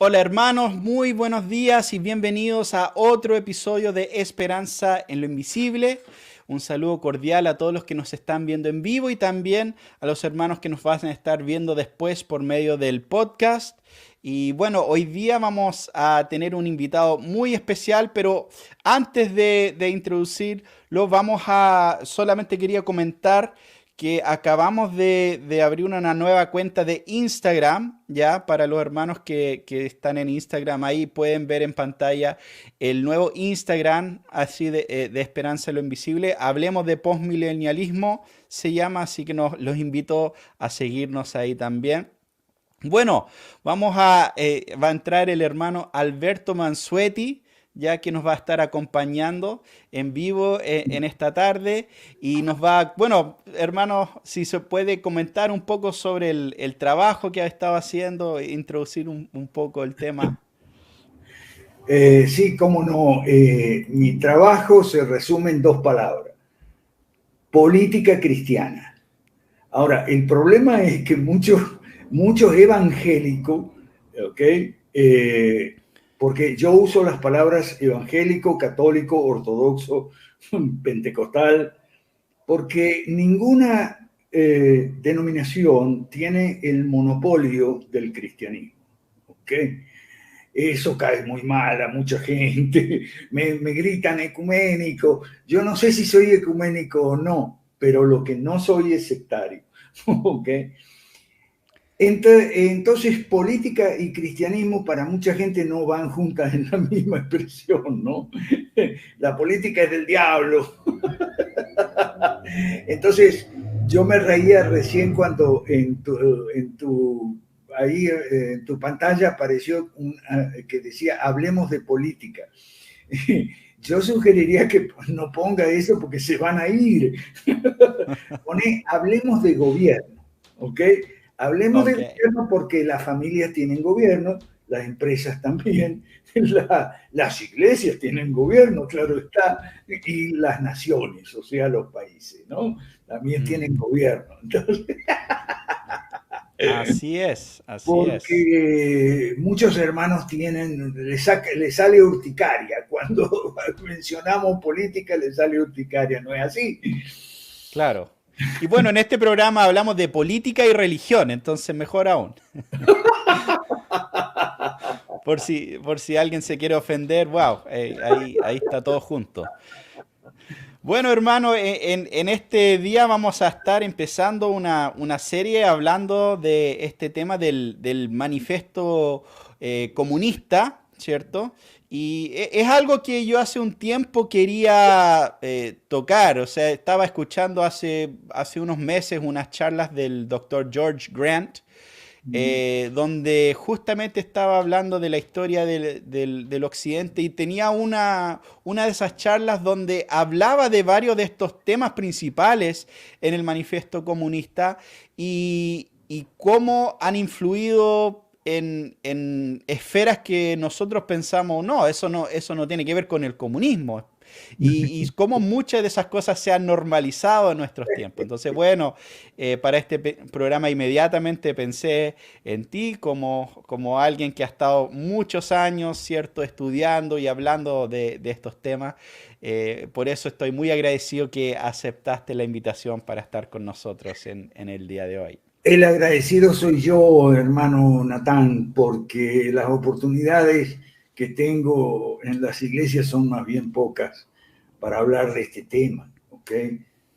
Hola hermanos, muy buenos días y bienvenidos a otro episodio de Esperanza en lo Invisible. Un saludo cordial a todos los que nos están viendo en vivo y también a los hermanos que nos van a estar viendo después por medio del podcast. Y bueno, hoy día vamos a tener un invitado muy especial, pero antes de introducirlo, solamente quería comentar que acabamos de abrir una nueva cuenta de Instagram, ya, para los hermanos que están en Instagram, ahí pueden ver en pantalla el nuevo Instagram, así de Esperanza en lo Invisible. Hablemos de postmilenialismo, se llama, así que los invito a seguirnos ahí también. Bueno, va a entrar el hermano Alberto Mansueti, ya que nos va a estar acompañando en vivo en esta tarde y bueno, hermano, si se puede comentar un poco sobre el trabajo que ha estado haciendo, introducir un poco el tema. Sí, cómo no. Mi trabajo se resume en dos palabras: política cristiana. Ahora, el problema es que muchos evangélicos, ¿ok? Porque yo uso las palabras evangélico, católico, ortodoxo, pentecostal, porque ninguna denominación tiene el monopolio del cristianismo, ¿ok? Eso cae muy mal a mucha gente. Me gritan ecuménico. Yo no sé si soy ecuménico o no, pero lo que no soy es sectario. ¿Okay? Entonces, política y cristianismo para mucha gente no van juntas en la misma expresión, ¿no? La política es del diablo. Entonces, yo me reía recién cuando ahí en tu pantalla apareció que decía, hablemos de política. Yo sugeriría que no ponga eso porque se van a ir. Pone, hablemos de gobierno, ¿ok? Hablemos de Ok. gobierno porque las familias tienen gobierno, las empresas también, las iglesias tienen gobierno, claro está, y las naciones, o sea, los países, ¿no? También Mm. tienen gobierno. Entonces, Así es, así es. porque muchos hermanos les sale urticaria. Cuando mencionamos política, les sale urticaria, ¿no es así? Claro. Y bueno, en este programa hablamos de política y religión, entonces mejor aún. Por si alguien se quiere ofender, wow, ahí está todo junto. Bueno, hermano, en este día vamos a estar empezando una serie hablando de este tema del manifiesto comunista, ¿cierto? Y es algo que yo hace un tiempo quería tocar, o sea, estaba escuchando hace unos meses unas charlas del doctor George Grant, donde justamente estaba hablando de la historia del occidente y tenía una de esas charlas donde hablaba de varios de estos temas principales en el manifiesto comunista y cómo han influido en esferas que nosotros pensamos, no, eso no tiene que ver con el comunismo. Y cómo muchas de esas cosas se han normalizado en nuestros tiempos. Entonces, bueno, para este programa inmediatamente pensé en ti como alguien que ha estado muchos años, ¿cierto?, estudiando y hablando de estos temas. Por eso estoy muy agradecido que aceptaste la invitación para estar con nosotros en el día de hoy. El agradecido soy yo, hermano Natán, porque las oportunidades que tengo en las iglesias son más bien pocas para hablar de este tema, ¿ok?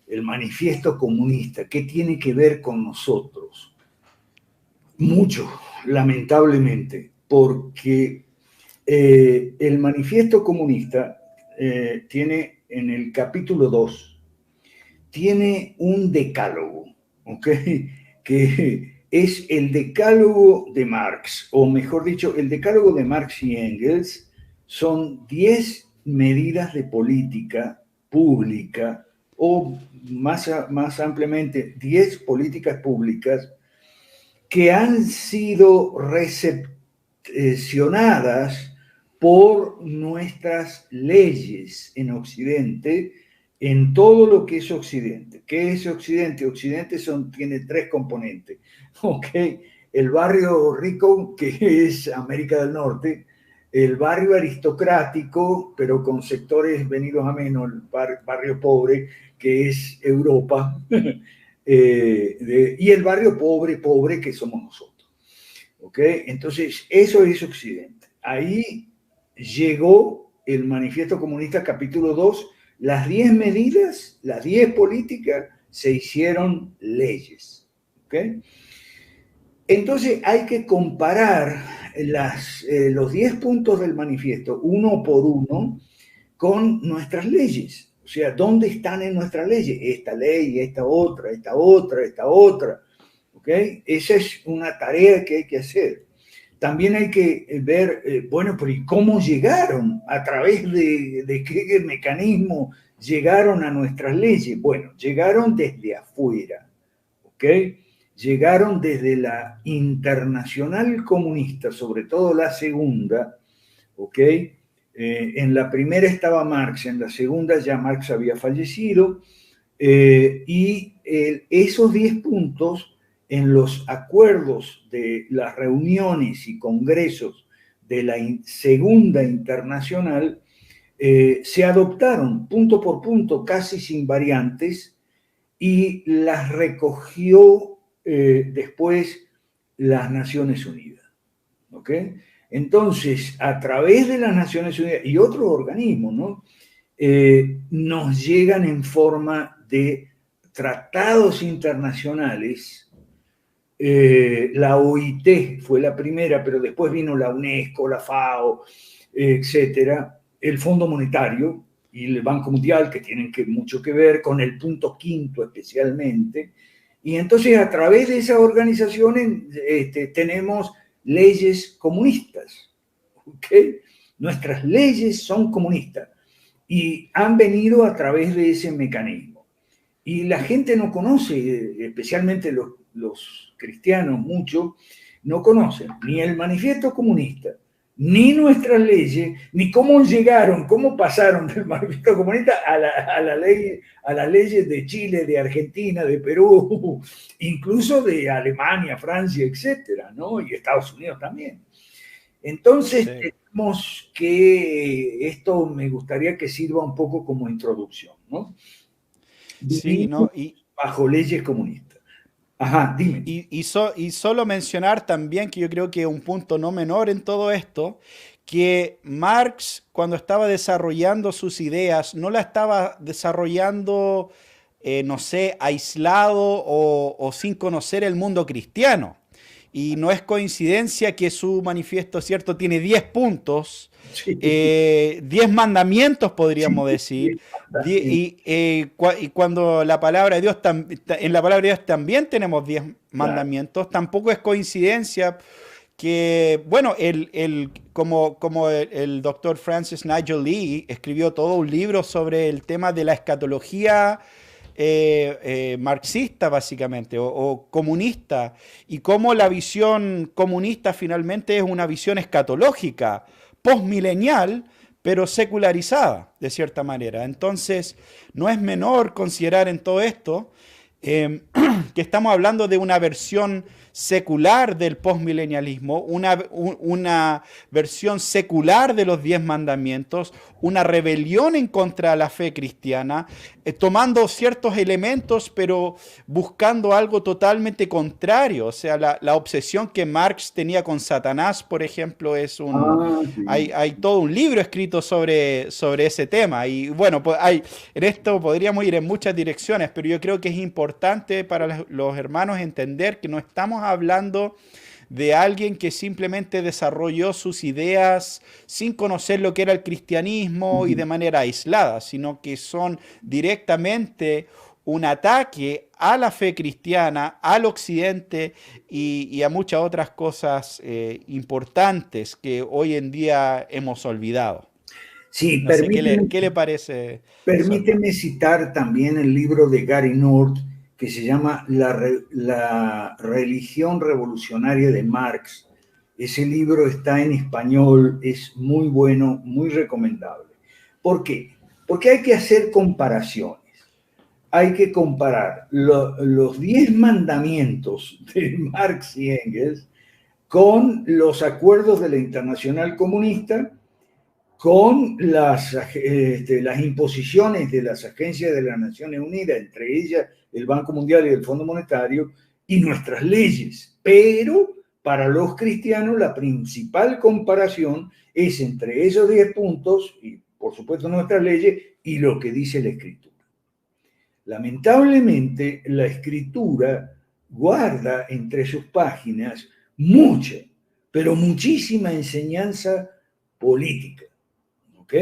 El manifiesto comunista, ¿qué tiene que ver con nosotros? Mucho, lamentablemente, porque el manifiesto comunista tiene en el capítulo 2 tiene un decálogo, ¿ok? Que es el decálogo de Marx, o mejor dicho, el decálogo de Marx y Engels son 10 medidas de política pública, o más ampliamente, 10 políticas públicas que han sido recepcionadas por nuestras leyes en Occidente, en todo lo que es Occidente. ¿Qué es Occidente? Occidente tiene tres componentes. ¿Okay? el barrio rico, que es América del Norte, el barrio aristocrático, pero con sectores venidos a menos, el barrio pobre, que es Europa, y el barrio pobre, pobre, que somos nosotros. ¿Ok? Entonces, eso es Occidente. Ahí llegó el Manifiesto Comunista capítulo 2, las 10 medidas, las 10 políticas se hicieron leyes. ¿Ok? Entonces hay que comparar los 10 puntos del manifiesto uno por uno con nuestras leyes. O sea, ¿dónde están en nuestras leyes? Esta ley, esta otra, esta otra, esta otra. ¿Ok? Esa es una tarea que hay que hacer. También hay que ver, bueno, pero ¿y cómo llegaron? ¿A través de qué mecanismo llegaron a nuestras leyes? Bueno, llegaron desde afuera. ¿Ok? Llegaron desde la Internacional Comunista, sobre todo la segunda, ¿ok? En la primera estaba Marx, en la segunda ya Marx había fallecido, y esos 10 puntos en los acuerdos de las reuniones y congresos de la Segunda Internacional se adoptaron punto por punto, casi sin variantes, y las recogió después las Naciones Unidas. ¿Ok? Entonces, a través de las Naciones Unidas y otros organismos, ¿no? Nos llegan en forma de tratados internacionales. La OIT fue la primera, pero después vino la UNESCO, la FAO, etcétera, el Fondo Monetario y el Banco Mundial, que tienen mucho que ver con el punto quinto especialmente. Y entonces a través de esas organizaciones tenemos leyes comunistas. ¿Okay? Nuestras leyes son comunistas y han venido a través de ese mecanismo. Y la gente no conoce, especialmente los cristianos, mucho, no conocen ni el manifiesto comunista, ni nuestras leyes, ni cómo llegaron, cómo pasaron del manifiesto comunista a las leyes de Chile, de Argentina, de Perú, incluso de Alemania, Francia, etcétera, ¿no? Y Estados Unidos también. Entonces, sí, tenemos que esto me gustaría que sirva un poco como introducción, ¿no? Sí, Vivimos ¿no? Y, bajo leyes comunistas. Ajá, dime. y solo mencionar también que yo creo que un punto no menor en todo esto, que Marx cuando estaba desarrollando sus ideas, no la estaba desarrollando, no sé, aislado o sin conocer el mundo cristiano. Y no es coincidencia que su manifiesto, ¿cierto?, tiene 10 puntos, Sí, 10 mandamientos, sí, podríamos sí, decir. sí, Y cuando la palabra de Dios, en la palabra de Dios también tenemos 10 claro. mandamientos, tampoco es coincidencia que, bueno, como el doctor Francis Nigel Lee escribió todo un libro sobre el tema de la escatología marxista básicamente o comunista y cómo la visión comunista finalmente es una visión escatológica, postmilenial, pero secularizada de cierta manera. Entonces, no es menor considerar en todo esto eh, que estamos hablando de una versión secular del postmilenialismo, una versión secular de los 10 mandamientos, una rebelión en contra de la fe cristiana, tomando ciertos elementos pero buscando algo totalmente contrario. O sea, la obsesión que Marx tenía con Satanás, por ejemplo, Ah, sí. hay todo un libro escrito sobre ese tema. Y bueno, pues en esto podríamos ir en muchas direcciones, pero yo creo que es importante para los hermanos entender que no estamos hablando de alguien que simplemente desarrolló sus ideas sin conocer lo que era el cristianismo y de manera aislada, sino que son directamente un ataque a la fe cristiana, al occidente y a muchas otras cosas importantes que hoy en día hemos olvidado. Sí, No sé, ¿qué le parece eso, hermano? permíteme citar también el libro de Gary North que se llama La religión revolucionaria de Marx. Ese libro está en español, es muy bueno, muy recomendable. ¿Por qué? Porque hay que hacer comparaciones. Hay que comparar los 10 mandamientos de Marx y Engels con los acuerdos de la Internacional Comunista, con las imposiciones de las agencias de las Naciones Unidas, entre ellas el Banco Mundial y el Fondo Monetario, y nuestras leyes. Pero para los cristianos la principal comparación es entre esos 10 puntos, y por supuesto nuestras leyes, y lo que dice la Escritura. Lamentablemente, la Escritura guarda entre sus páginas mucha, pero muchísima enseñanza política. ¿Ok?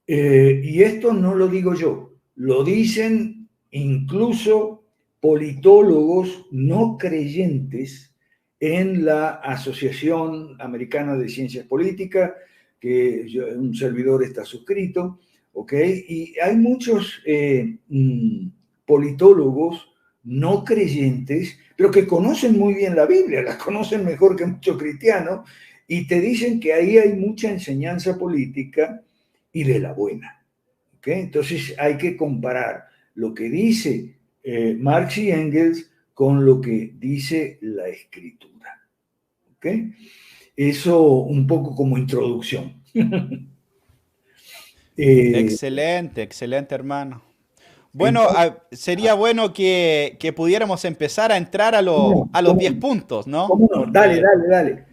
Y esto no lo digo yo, lo dicen incluso politólogos no creyentes en la Asociación Americana de Ciencias Políticas, que un servidor está suscrito, ¿ok? Y hay muchos politólogos no creyentes, pero que conocen muy bien la Biblia, la conocen mejor que muchos cristianos, y te dicen que ahí hay mucha enseñanza política y de la buena. ¿Okay? Entonces hay que comparar lo que dice Marx y Engels con lo que dice la Escritura. ¿Okay? Eso un poco como introducción. Excelente, excelente, hermano. Bueno, sería bueno que pudiéramos empezar a entrar a los 10 puntos, ¿no? ¿Cómo no? Dale, Porque dale, dale.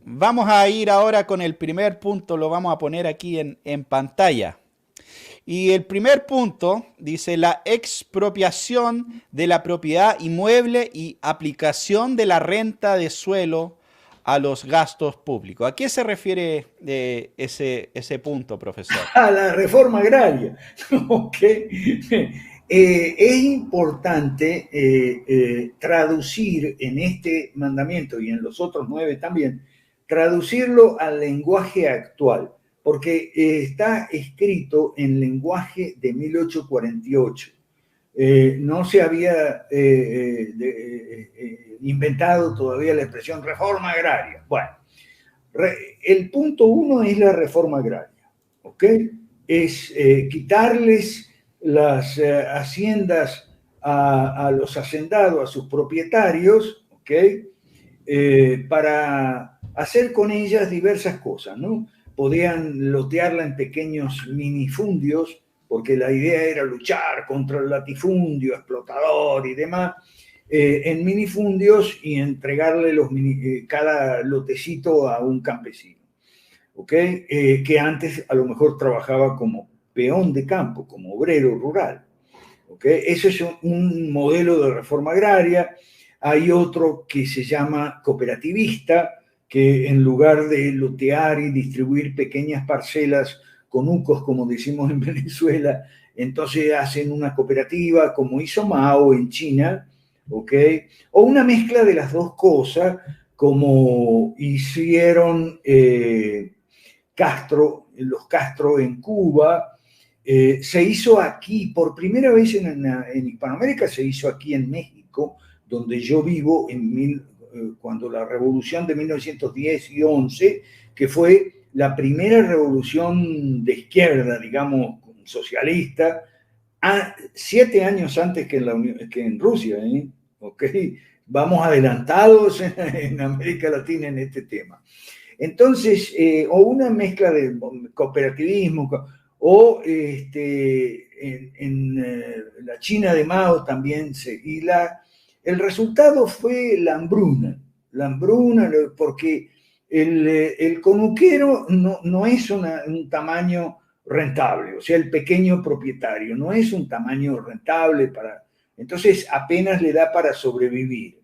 vamos a ir ahora con el primer punto, lo vamos a poner aquí en pantalla. Y el primer punto dice la expropiación de la propiedad inmueble y aplicación de la renta de suelo a los gastos públicos. ¿A qué se refiere ese punto, profesor? A la reforma agraria. Okay. Es importante traducir en este mandamiento y en los otros 9 también, traducirlo al lenguaje actual, porque está escrito en lenguaje de 1848. No se había inventado todavía la expresión reforma agraria. Bueno, el punto 1 es la reforma agraria. ¿Ok? Es quitarles las haciendas a los hacendados, a sus propietarios, ¿ok? Para hacer con ellas diversas cosas, ¿no? Podían lotearla en pequeños minifundios, porque la idea era luchar contra el latifundio, explotador y demás, en minifundios y entregarle cada lotecito a un campesino. ¿Okay? Que antes a lo mejor trabajaba como peón de campo, como obrero rural. ¿Okay? Eso es un modelo de reforma agraria. Hay otro que se llama cooperativista, que en lugar de lotear y distribuir pequeñas parcelas conucos, como decimos en Venezuela, entonces hacen una cooperativa como hizo Mao en China, ¿okay? O una mezcla de las dos cosas, como hicieron los Castro en Cuba, se hizo aquí, por primera vez en Hispanoamérica, se hizo aquí en México, donde yo vivo, cuando la revolución de 1910 y 11, que fue la primera revolución de izquierda, digamos, socialista, 7 años antes que en Rusia, ¿eh? ¿Okay? Vamos adelantados en América Latina en este tema. Entonces, o una mezcla de cooperativismo, o en la China de Mao también el resultado fue la hambruna, porque el conuquero no es un tamaño rentable, o sea, el pequeño propietario no es un tamaño rentable entonces apenas le da para sobrevivir.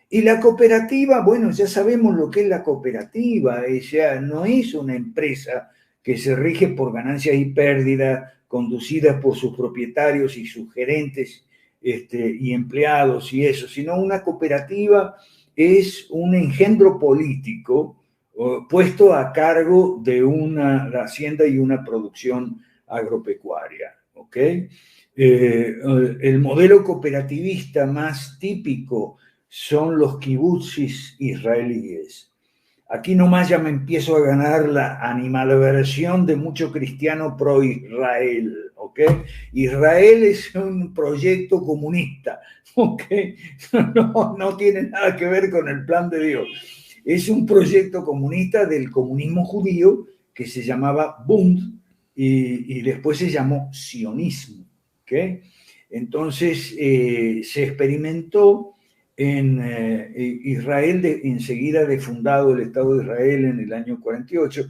Y la cooperativa, bueno, ya sabemos lo que es la cooperativa, ella no es una empresa que se rige por ganancias y pérdidas, conducida por sus propietarios y sus gerentes y empleados y eso, sino una cooperativa es un engendro político puesto a cargo de una hacienda y una producción agropecuaria, ¿ok? El modelo cooperativista más típico son los kibutzis israelíes. Aquí nomás ya me empiezo a ganar la animalversión de mucho cristiano pro-Israel, ¿ok? Israel es un proyecto comunista, ¿ok? No tiene nada que ver con el plan de Dios. Es un proyecto comunista del comunismo judío que se llamaba Bund y después se llamó sionismo, ¿ok? Entonces se experimentó en Israel, enseguida de fundado el Estado de Israel en el año 48.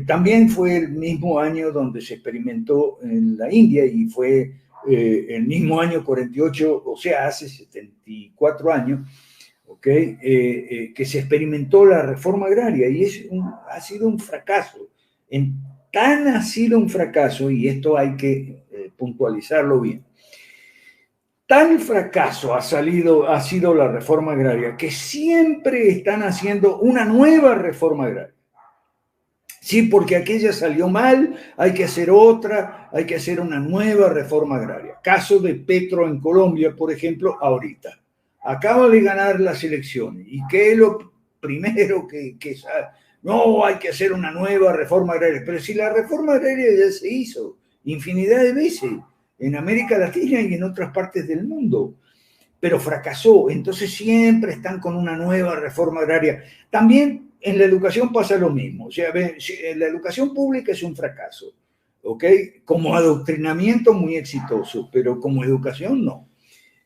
También fue el mismo año donde se experimentó en la India y fue el mismo año 48, o sea, hace 74 años, que se experimentó la reforma agraria y ha sido un fracaso. Tan ha sido un fracaso, y esto hay que puntualizarlo bien, tal fracaso ha sido la reforma agraria que siempre están haciendo una nueva reforma agraria. Sí, porque aquella salió mal, hay que hacer otra, hay que hacer una nueva reforma agraria. Caso de Petro en Colombia, por ejemplo, ahorita. Acaba de ganar las elecciones. ¿Y qué es lo primero que sabe? No, hay que hacer una nueva reforma agraria. Pero si la reforma agraria ya se hizo infinidad de veces en América Latina y en otras partes del mundo, pero fracasó. Entonces siempre están con una nueva reforma agraria. También en la educación pasa lo mismo. O sea, la educación pública es un fracaso, ¿ok? Como adoctrinamiento muy exitoso, pero como educación no.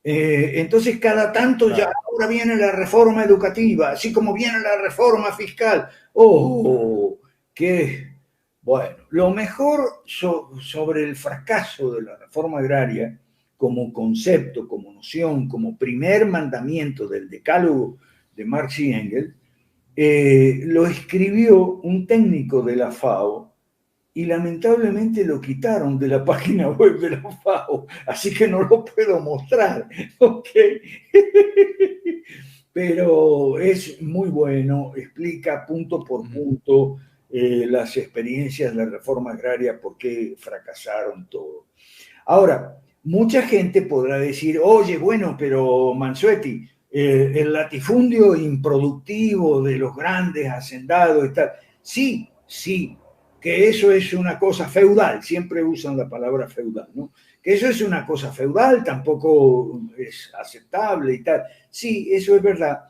Entonces cada tanto ya Claro. ahora viene la reforma educativa, así como viene la reforma fiscal. Oh, qué bueno. Lo mejor sobre el fracaso de la reforma agraria como concepto, como noción, como primer mandamiento del decálogo de Marx y Engels, lo escribió un técnico de la FAO y lamentablemente lo quitaron de la página web de la FAO, así que no lo puedo mostrar, ¿ok? Pero es muy bueno, explica punto por punto las experiencias de la reforma agraria, por qué fracasaron todo. Ahora, mucha gente podrá decir, oye, bueno, pero Mansueti, el latifundio improductivo de los grandes hacendados y tal. Sí, sí, que eso es una cosa feudal, siempre usan la palabra feudal, ¿no? Que eso es una cosa feudal, tampoco es aceptable y tal. Sí, eso es verdad,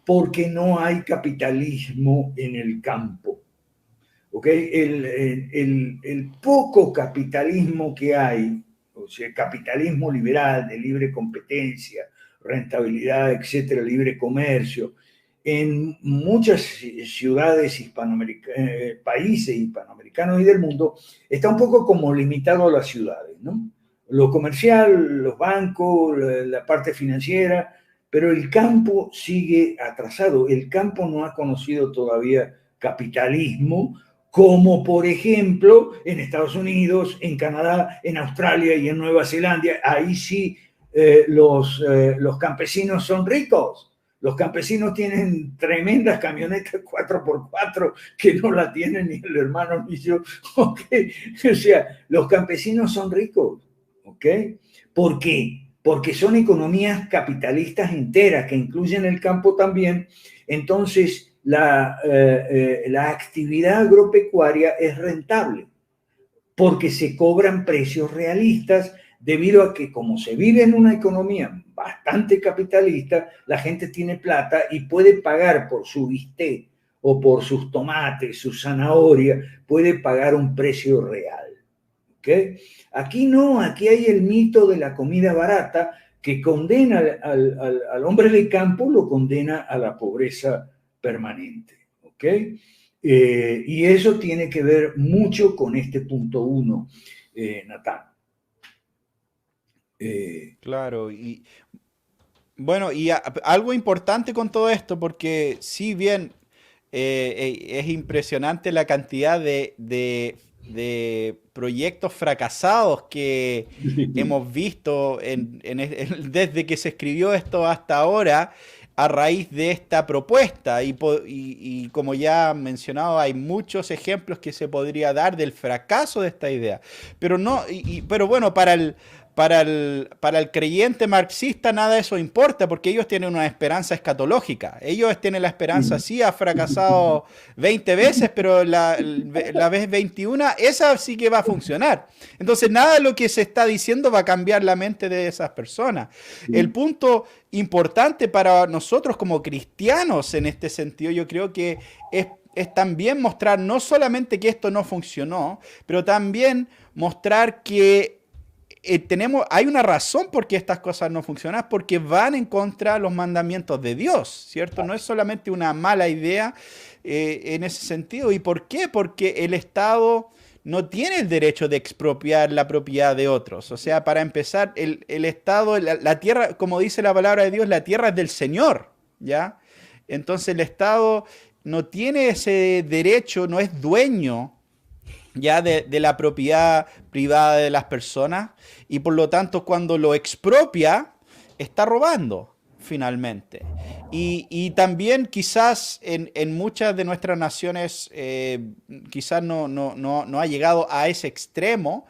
porque no hay capitalismo en el campo. ¿Okay? El poco capitalismo que hay, o sea, capitalismo liberal, de libre competencia, rentabilidad, etcétera, libre comercio, en muchas ciudades países hispanoamericanos y del mundo, está un poco como limitado a las ciudades, ¿no? Lo comercial, los bancos, la parte financiera, pero el campo sigue atrasado. El campo no ha conocido todavía capitalismo, como por ejemplo en Estados Unidos, en Canadá, en Australia y en Nueva Zelanda. Ahí sí los campesinos son ricos. Los campesinos tienen tremendas camionetas 4x4 que no la tienen ni el hermano ni yo. ¿Okay? O sea, los campesinos son ricos. ¿Ok? ¿Por qué? Porque son economías capitalistas enteras que incluyen el campo también. Entonces, la actividad agropecuaria es rentable porque se cobran precios realistas debido a que como se vive en una economía bastante capitalista, la gente tiene plata y puede pagar por su bistec o por sus tomates, su zanahoria, puede pagar un precio real. ¿Okay? Aquí no, aquí hay el mito de la comida barata que condena al hombre del campo, lo condena a la pobreza permanente. ¿Ok? Y eso tiene que ver mucho con este punto uno, Natán. Claro, y bueno, y algo importante con todo esto, porque si bien es impresionante la cantidad de proyectos fracasados que hemos visto desde que se escribió esto hasta ahora a raíz de esta propuesta. Y como ya mencionado, hay muchos ejemplos que se podría dar del fracaso de esta idea. Pero no, pero bueno, para el creyente marxista nada de eso importa porque ellos tienen una esperanza escatológica. Ellos tienen la esperanza, sí, ha fracasado 20 veces, pero la vez 21, esa sí que va a funcionar. Entonces nada de lo que se está diciendo va a cambiar la mente de esas personas. El punto importante para nosotros como cristianos en este sentido, yo creo que es también mostrar no solamente que esto no funcionó, pero también mostrar que hay una razón por qué estas cosas no funcionan, porque van en contra de los mandamientos de Dios, ¿cierto? No es solamente una mala idea en ese sentido. ¿Y por qué? Porque el Estado no tiene el derecho de expropiar la propiedad de otros. O sea, para empezar, el Estado, la tierra, como dice la palabra de Dios, la tierra es del Señor, ¿ya? Entonces el Estado no tiene ese derecho, no es dueño ya de la propiedad privada de las personas y por lo tanto cuando lo expropia está robando finalmente. Y también quizás en muchas de nuestras naciones quizás no ha llegado a ese extremo,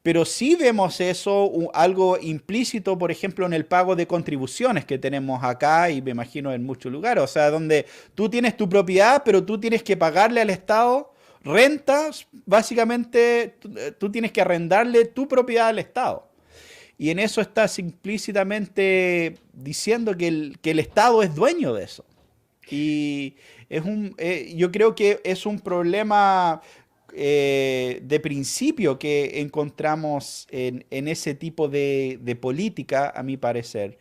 pero sí vemos eso, algo implícito, por ejemplo, en el pago de contribuciones que tenemos acá y me imagino en muchos lugares. O sea, donde tú tienes tu propiedad, pero tú tienes que pagarle al Estado rentas, básicamente tú tienes que arrendarle tu propiedad al Estado. Y en eso estás implícitamente diciendo que el Estado es dueño de eso. Y yo creo que es un problema de principio que encontramos en ese tipo de política, a mi parecer.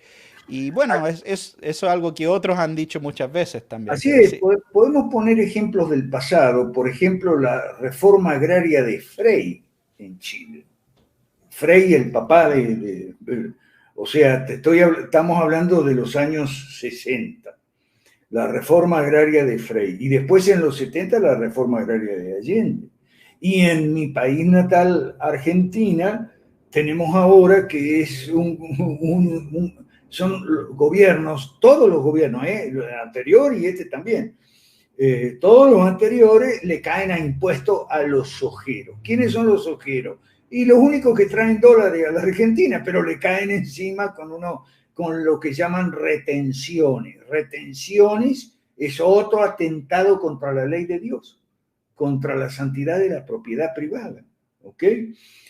Y bueno, eso es algo que otros han dicho muchas veces también, Así pero es, sí. podemos poner ejemplos del pasado, por ejemplo, la reforma agraria de Frei en Chile. Frei, el papá o sea, estamos hablando de los años 60, la reforma agraria de Frei, y después en los 70 la reforma agraria de Allende. Y en mi país natal, Argentina, tenemos ahora que es son gobiernos, todos los gobiernos, el anterior y este también, todos los anteriores le caen a impuestos a los sojeros. ¿Quiénes son los sojeros? Y los únicos que traen dólares a la Argentina, pero le caen encima con lo que llaman retenciones. Retenciones es otro atentado contra la ley de Dios, contra la santidad de la propiedad privada. ¿Ok?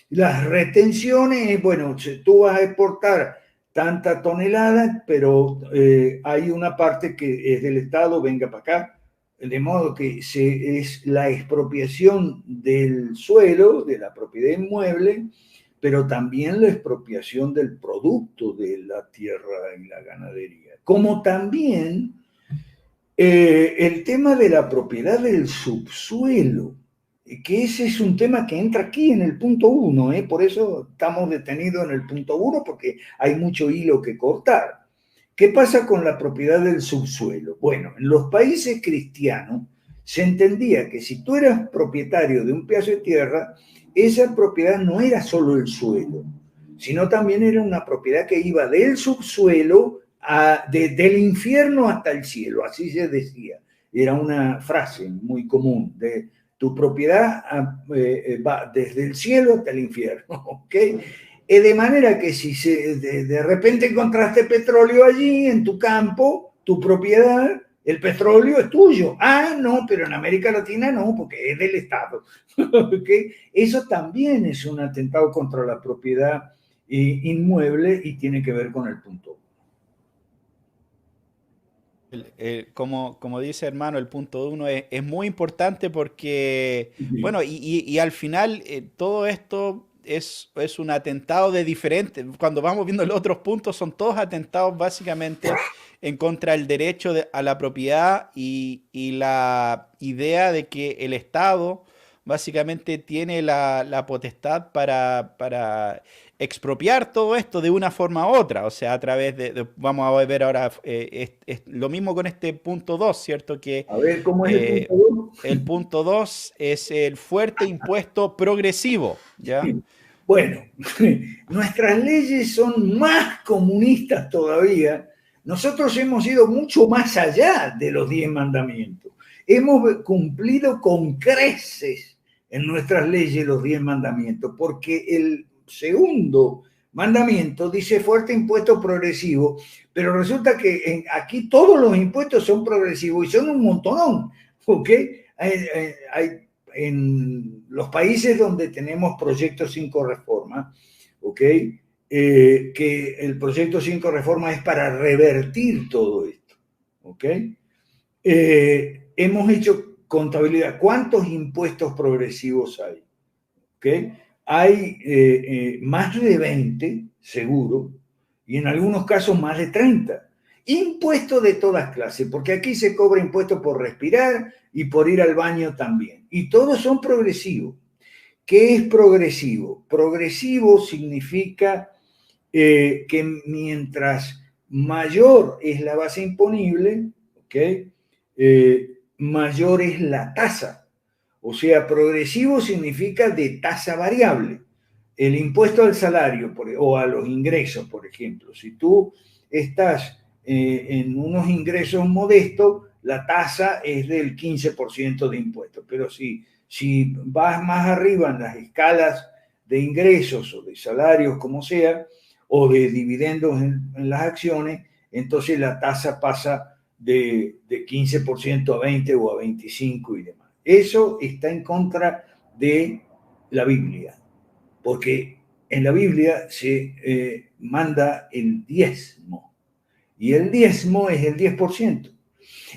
Las retenciones, bueno, tú vas a exportar tanta tonelada, pero hay una parte que es del Estado, venga para acá, de modo que es la expropiación del suelo, de la propiedad inmueble, pero también la expropiación del producto de la tierra y la ganadería. Como también el tema de la propiedad del subsuelo, que ese es un tema que entra aquí en el punto 1, por eso estamos detenidos en el punto 1, porque hay mucho hilo que cortar. ¿Qué pasa con la propiedad del subsuelo? Bueno, en los países cristianos se entendía que si tú eras propietario de un pedazo de tierra, esa propiedad no era solo el suelo, sino también era una propiedad que iba del subsuelo del infierno hasta el cielo, así se decía. Era una frase muy común de tu propiedad va desde el cielo hasta el infierno, ¿ok? De manera que si de repente encontraste petróleo allí en tu campo, tu propiedad, el petróleo es tuyo. Ah, no, pero en América Latina no, porque es del Estado. ¿Okay? Eso también es un atentado contra la propiedad inmueble y tiene que ver con el punto. Como dice hermano, el punto 1 es muy importante porque, bueno, y al final todo esto es un atentado de diferentes, cuando vamos viendo los otros puntos, son todos atentados básicamente en contra del derecho a la propiedad y la idea de que el Estado básicamente tiene la potestad para expropiar todo esto de una forma u otra, o sea, a través vamos a ver ahora, es lo mismo con este punto 2, ¿cierto? Que A ver, ¿cómo es el punto 2? el punto 2 es el fuerte impuesto progresivo, ¿ya? Bueno, nuestras leyes son más comunistas todavía. Nosotros hemos ido mucho más allá de los 10 mandamientos. Hemos cumplido con creces en nuestras leyes los 10 mandamientos, porque el segundo mandamiento dice fuerte impuesto progresivo, pero resulta que aquí todos los impuestos son progresivos y son un montonón, ¿ok? En los países donde tenemos proyectos 5 reforma, ¿ok? Que el proyecto 5 reforma es para revertir todo esto, ¿ok? Hemos hecho contabilidad. ¿Cuántos impuestos progresivos hay? ¿Okay? Hay más de 20, seguro, y en algunos casos más de 30. Impuestos de todas clases, porque aquí se cobra impuestos por respirar y por ir al baño también. Y todos son progresivos. ¿Qué es progresivo? Progresivo significa que mientras mayor es la base imponible, ¿okay? Mayor es la tasa. O sea, progresivo significa de tasa variable. El impuesto al salario o a los ingresos, por ejemplo. Si tú estás en unos ingresos modestos, la tasa es del 15% de impuestos. Pero si vas más arriba en las escalas de ingresos o de salarios, como sea, o de dividendos en las acciones, entonces la tasa pasa de 15% a 20 o a 25 y demás. Eso está en contra de la Biblia, porque en la Biblia se manda el diezmo, y el diezmo es el 10%.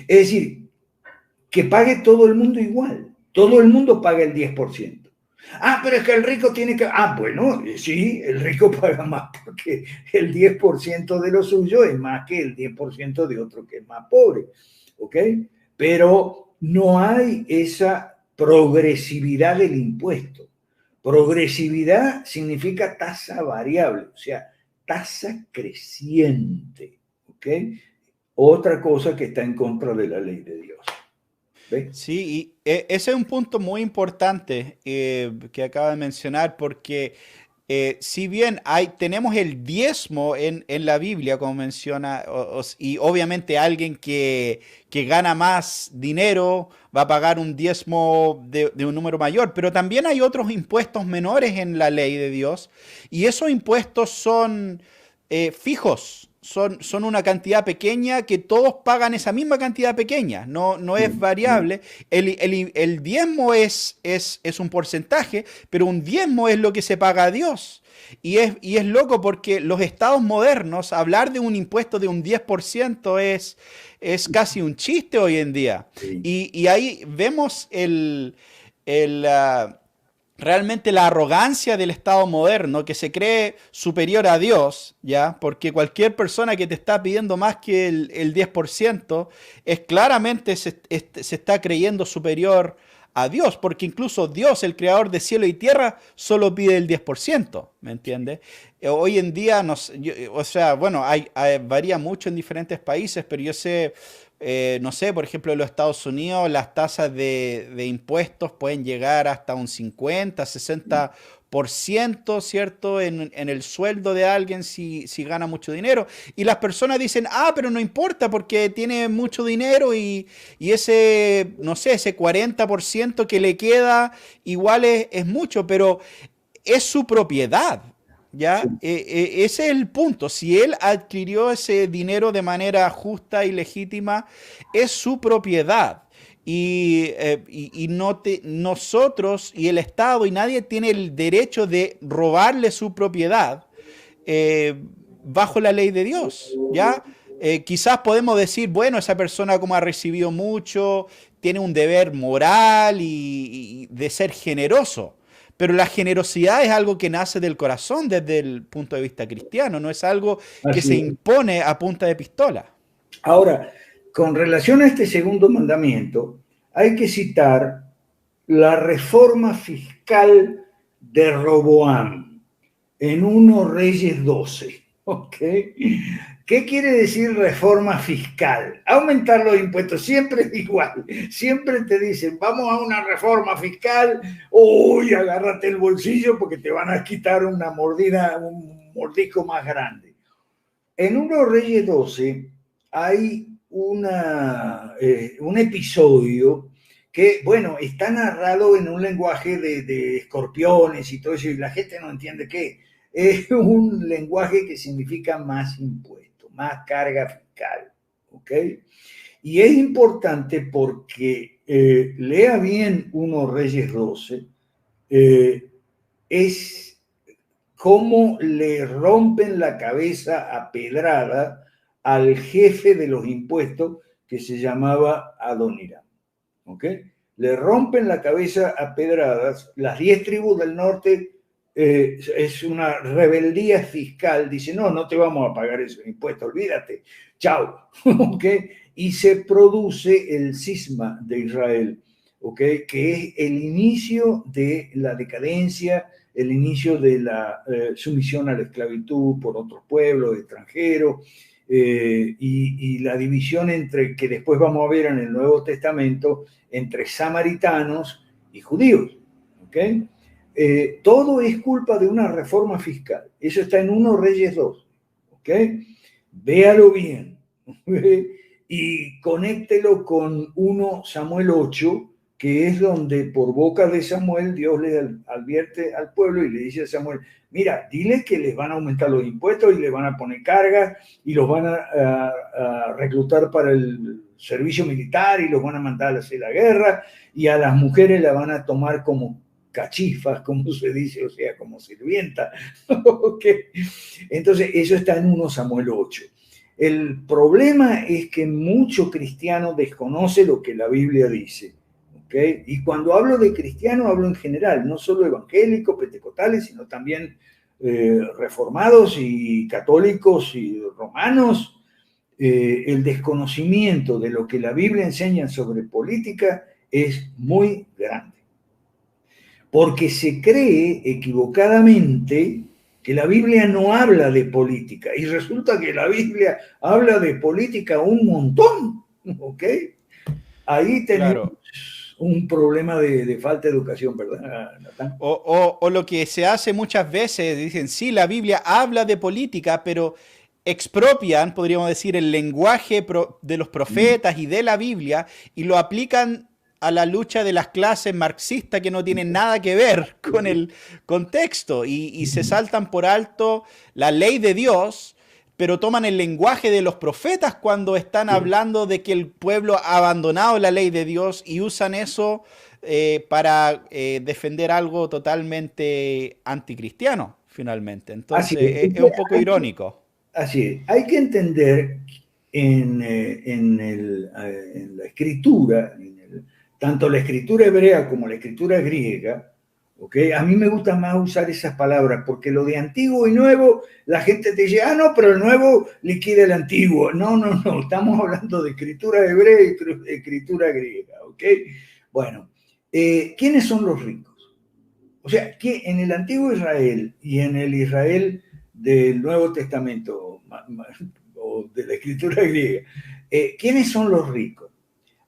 Es decir, que pague todo el mundo igual, todo el mundo paga el 10%. Ah, pero es que el rico tiene que... Ah, bueno, sí, el rico paga más porque el 10% de lo suyo es más que el 10% de otro que es más pobre, ¿ok? Pero no hay esa progresividad del impuesto. Progresividad significa tasa variable, o sea, tasa creciente, ¿ok? Otra cosa que está en contra de la ley de Dios. ¿Ves? Sí, y ese es un punto muy importante que acaba de mencionar, porque si bien tenemos el diezmo en la Biblia, como menciona, y obviamente alguien que gana más dinero va a pagar un diezmo de un número mayor, pero también hay otros impuestos menores en la ley de Dios, y esos impuestos son fijos. Son una cantidad pequeña que todos pagan esa misma cantidad pequeña, no es variable. El diezmo es un porcentaje, pero un diezmo es lo que se paga a Dios. Y es loco porque los estados modernos, hablar de un impuesto de un 10% es casi un chiste hoy en día. Sí. Y ahí vemos el, uh, realmente la arrogancia del Estado moderno que se cree superior a Dios, ¿ya? Porque cualquier persona que te está pidiendo más que el 10% es claramente se está creyendo superior a Dios, porque incluso Dios, el creador de cielo y tierra, solo pide el 10%, ¿me entiendes? Hoy en día, o sea, bueno, varía mucho en diferentes países, pero yo sé, no sé, por ejemplo, en los Estados Unidos las tasas de impuestos pueden llegar hasta un 50, 60%, ¿cierto? En el sueldo de alguien si gana mucho dinero. Y las personas dicen, ah, pero no importa porque tiene mucho dinero y ese, no sé, ese 40% que le queda igual es mucho, pero es su propiedad. Sí. ¿Ya? Ese es el punto. Si él adquirió ese dinero de manera justa y legítima, es su propiedad. Y nosotros y el Estado y nadie tiene el derecho de robarle su propiedad eh, bajo la ley de Dios. ¿Ya? Quizás podemos decir, bueno, esa persona como ha recibido mucho, tiene un deber moral y de ser generoso. Pero la generosidad es algo que nace del corazón desde el punto de vista cristiano, no es algo que se Así es. impone a punta de pistola. Ahora, con relación a este segundo mandamiento, hay que citar la reforma fiscal de Roboam en 1 Reyes 12. ¿Ok? ¿Qué quiere decir reforma fiscal? Aumentar los impuestos, siempre es igual. Siempre te dicen, vamos a una reforma fiscal, uy, agárrate el bolsillo porque te van a quitar una mordida, un mordisco más grande. En 1 Reyes 12 hay un episodio que, bueno, está narrado en un lenguaje de escorpiones y todo eso, y la gente no entiende qué. es un lenguaje que significa más impuesto, más carga fiscal, ¿ok? Y es importante porque lea bien 1 Reyes 12, es cómo le rompen la cabeza a pedrada al jefe de los impuestos que se llamaba Adoniram, ¿ok? Le rompen la cabeza a pedradas, las 10 tribus del norte es una rebeldía fiscal, dice, no, no te vamos a pagar esos impuestos, olvídate, chao, ¿ok? Y se produce el cisma de Israel, ¿ok? Que es el inicio de la decadencia, el inicio de la sumisión a la esclavitud por otros pueblos extranjeros, y la división entre, que después vamos a ver en el Nuevo Testamento, entre samaritanos y judíos, ¿ok? Todo es culpa de una reforma fiscal. Eso está en 1 Reyes 2, ¿ok? Véalo bien. Y conéctelo con 1 Samuel 8, que es donde por boca de Samuel Dios le advierte al pueblo y le dice a Samuel, mira, dile que les van a aumentar los impuestos y les van a poner cargas y los van a reclutar para el servicio militar y los van a mandar a hacer la guerra y a las mujeres la van a tomar como cachifas, como se dice, o sea, como sirvienta. Okay. Entonces, eso está en 1 Samuel 8. El problema es que mucho cristiano desconoce lo que la Biblia dice. ¿Okay? Y cuando hablo de cristiano, hablo en general, no solo evangélicos, pentecostales, sino también reformados y católicos y romanos. El desconocimiento de lo que la Biblia enseña sobre política es muy grande. Porque se cree equivocadamente que la Biblia no habla de política, y resulta que la Biblia habla de política un montón, ¿ok? Ahí tenemos Claro. un problema de falta de educación, ¿verdad, Natán? O lo que se hace muchas veces, dicen, sí, la Biblia habla de política, pero expropian, podríamos decir, el lenguaje de los profetas y de la Biblia y lo aplican a la lucha de las clases marxistas que no tienen nada que ver con el contexto y se saltan por alto la ley de Dios, pero toman el lenguaje de los profetas cuando están hablando de que el pueblo ha abandonado la ley de Dios y usan eso para defender algo totalmente anticristiano, finalmente. Así Entonces, es. es un poco irónico. Así es. Hay que entender en la escritura, tanto la escritura hebrea como la escritura griega, ¿okay? A mí me gusta más usar esas palabras, porque lo de antiguo y nuevo, la gente te dice, ah, no, pero el nuevo liquida el antiguo. No, no, no, estamos hablando de escritura hebrea y escritura griega, ¿ok? Bueno, ¿quiénes son los ricos? O sea, que en el antiguo Israel y en el Israel del Nuevo Testamento o de la escritura griega, ¿quiénes son los ricos?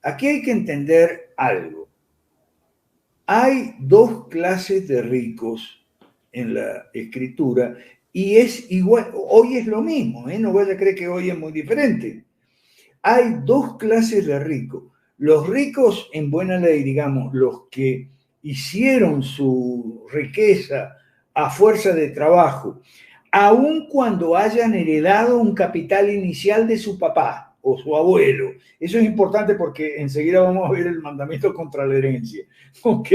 Aquí hay que entender algo. Hay 2 clases de ricos en la escritura y es igual, hoy es lo mismo, no vaya a creer que hoy es muy diferente. Hay 2 clases de ricos. Los ricos en buena ley, digamos, los que hicieron su riqueza a fuerza de trabajo, aun cuando hayan heredado un capital inicial de su papá o su abuelo. Eso es importante porque enseguida vamos a ver el mandamiento contra la herencia. ¿Ok?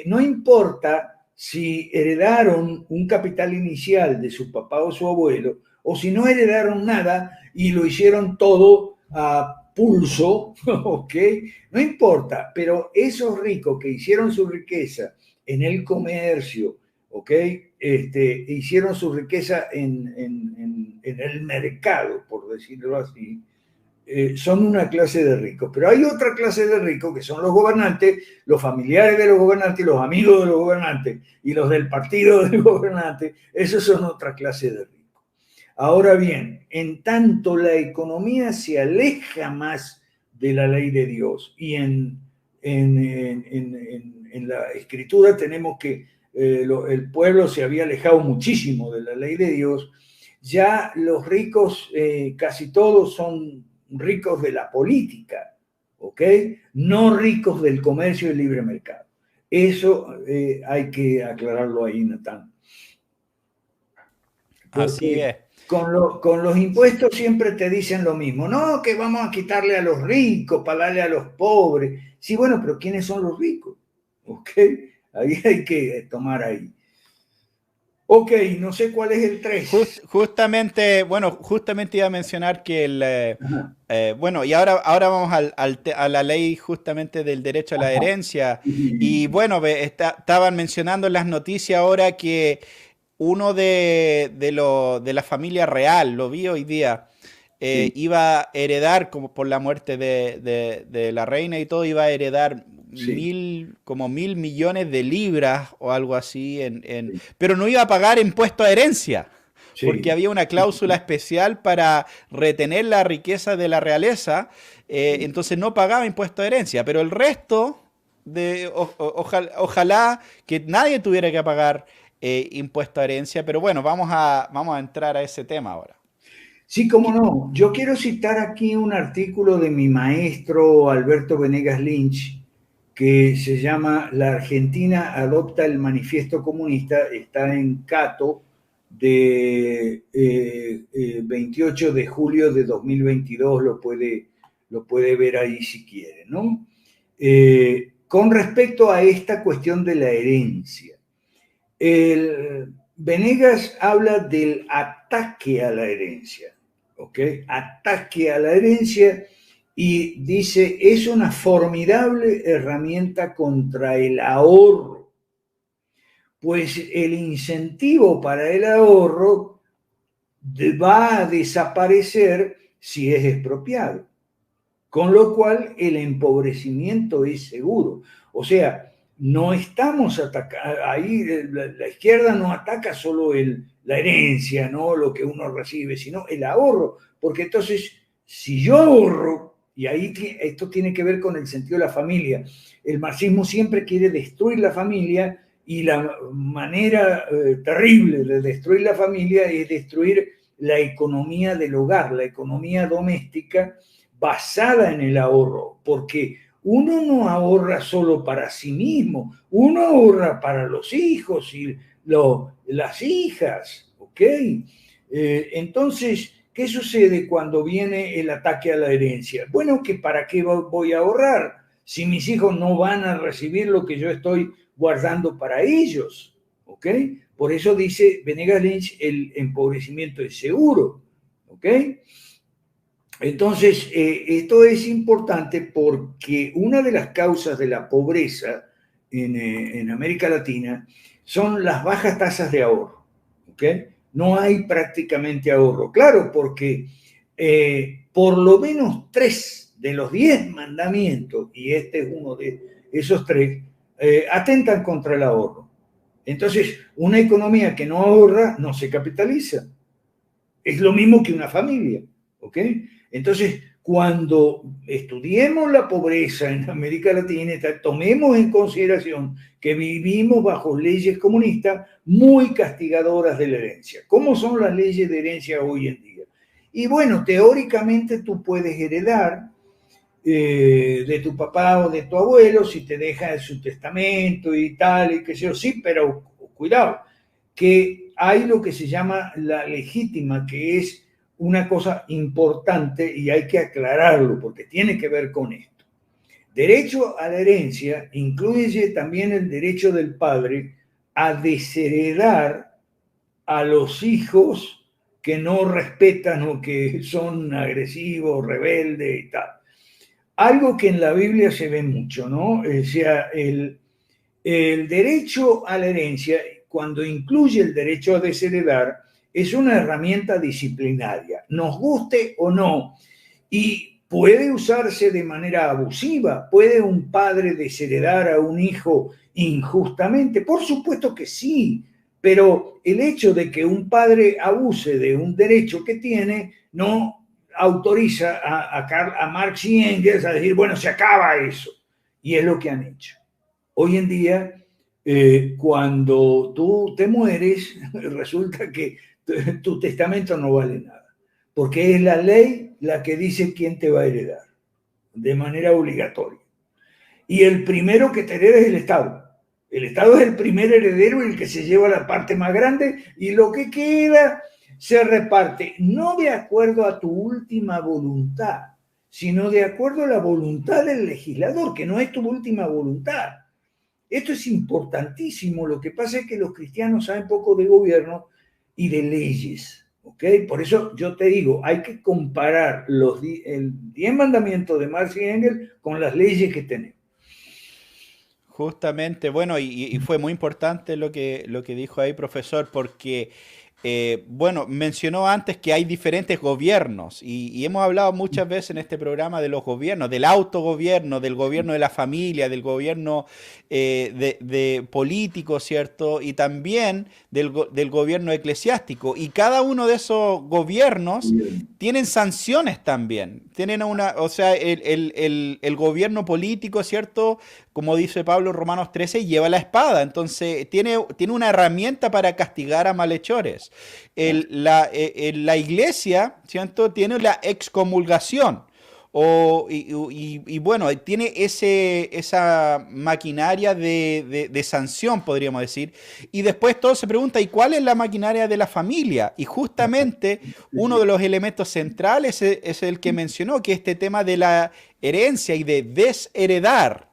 No importa si heredaron un capital inicial de su papá o su abuelo, o si no heredaron nada y lo hicieron todo a pulso, ¿ok? No importa, pero esos ricos que hicieron su riqueza en el comercio, ¿ok? Hicieron su riqueza en el mercado, por decirlo así, son una clase de ricos. Pero hay otra clase de ricos que son los gobernantes, los familiares de los gobernantes, los amigos de los gobernantes y los del partido del gobernante. Esos son otra clase de ricos. Ahora bien, en tanto la economía se aleja más de la ley de Dios y en la escritura tenemos que el pueblo se había alejado muchísimo de la ley de Dios, ya los ricos casi todos son ricos de la política, ¿ok? No ricos del comercio y libre mercado. Eso hay que aclararlo ahí, Natán. Así es. Con los impuestos siempre te dicen lo mismo. No, que vamos a quitarle a los ricos para darle a los pobres. Sí, bueno, pero ¿quiénes son los ricos? ¿Ok? Ahí hay que tomar ahí. Ok, no sé cuál es el 3. Justamente, bueno, justamente iba a mencionar que bueno, y ahora vamos a la ley justamente del derecho a la herencia. Y bueno, estaban mencionando en las noticias ahora que uno de la familia real, lo vi hoy día, Sí, iba a heredar, como por la muerte de la reina y todo, iba a heredar sí, como 1.000 millones de libras o algo así, sí, pero no iba a pagar impuesto a herencia, porque sí, había una cláusula especial para retener la riqueza de la realeza, sí. entonces no pagaba impuesto a herencia, pero el resto ojalá que nadie tuviera que pagar impuesto a herencia, pero bueno, vamos a entrar a ese tema ahora. Sí, cómo no. Yo quiero citar aquí un artículo de mi maestro Alberto Venegas Lynch que se llama La Argentina adopta el manifiesto comunista. Está en Cato de 28 de julio de 2022. Lo puede ver ahí si quiere, ¿no? Con respecto a esta cuestión de la herencia. Venegas habla del ataque a la herencia, ¿ok? Ataque a la herencia y dice, es una formidable herramienta contra el ahorro, pues el incentivo para el ahorro va a desaparecer si es expropiado, con lo cual el empobrecimiento es seguro. O sea, no estamos atacando, ahí la izquierda no ataca solo la herencia, ¿no? Lo que uno recibe, sino el ahorro, porque entonces, si yo ahorro, y ahí esto tiene que ver con el sentido de la familia, el marxismo siempre quiere destruir la familia y la manera terrible de destruir la familia es destruir la economía del hogar, la economía doméstica, basada en el ahorro, porque uno no ahorra solo para sí mismo, uno ahorra para los hijos y las hijas, ¿ok? Entonces, ¿qué sucede cuando viene el ataque a la herencia? Bueno, que para qué voy a ahorrar si mis hijos no van a recibir lo que yo estoy guardando para ellos, ¿ok? Por eso dice Venegas Lynch, el empobrecimiento es seguro, ¿ok? Entonces, esto es importante porque una de las causas de la pobreza en América Latina son las bajas tasas de ahorro. ¿Ok? No hay prácticamente ahorro. Claro, porque por lo menos 3 de los 10 mandamientos, y este es uno de esos 3, atentan contra el ahorro. Entonces, una economía que no ahorra no se capitaliza. Es lo mismo que una familia, ¿ok? Entonces, cuando estudiemos la pobreza en América Latina, tomemos en consideración que vivimos bajo leyes comunistas muy castigadoras de la herencia. ¿Cómo son las leyes de herencia hoy en día? Y bueno, teóricamente tú puedes heredar de tu papá o de tu abuelo si te deja su testamento y tal, y qué sé yo, sí, pero cuidado, que hay lo que se llama la legítima, que es una cosa importante y hay que aclararlo porque tiene que ver con esto. Derecho a la herencia incluye también el derecho del padre a desheredar a los hijos que no respetan o que son agresivos, rebeldes y tal. Algo que en la Biblia se ve mucho, ¿no? O sea, el derecho a la herencia, cuando incluye el derecho a desheredar, es una herramienta disciplinaria, nos guste o no, y puede usarse de manera abusiva. ¿Puede un padre desheredar a un hijo injustamente? Por supuesto que sí, pero el hecho de que un padre abuse de un derecho que tiene no autoriza a Marx y Engels a decir, bueno, se acaba eso. Y es lo que han hecho. Hoy en día, cuando tú te mueres, resulta que tu testamento no vale nada, porque es la ley la que dice quién te va a heredar, de manera obligatoria. Y el primero que te hereda es el Estado. El Estado es el primer heredero, el que se lleva la parte más grande, y lo que queda se reparte no de acuerdo a tu última voluntad, sino de acuerdo a la voluntad del legislador, que no es tu última voluntad. Esto es importantísimo. Lo que pasa es que los cristianos saben poco de gobierno y de leyes. ¿Okay? Por eso yo te digo, hay que comparar el 10 mandamientos de Marx y Engels con las leyes que tenemos. Justamente, bueno, y fue muy importante lo que dijo ahí, profesor, porque, bueno, mencionó antes que hay diferentes gobiernos y hemos hablado muchas veces en este programa de los gobiernos, del autogobierno, del gobierno de la familia, del gobierno de político, ¿cierto? Y también del gobierno eclesiástico. Y cada uno de esos gobiernos tienen sanciones también. Tienen una, o sea, el gobierno político, ¿cierto? Como dice Pablo en Romanos 13, lleva la espada. Entonces, tiene una herramienta para castigar a malhechores. La iglesia, ¿cierto? Tiene la excomulgación. Bueno, tiene esa maquinaria de sanción, podríamos decir. Y después todo se pregunta, ¿y cuál es la maquinaria de la familia? Y justamente uno de los elementos centrales es el que mencionó, que es este tema de la herencia y de desheredar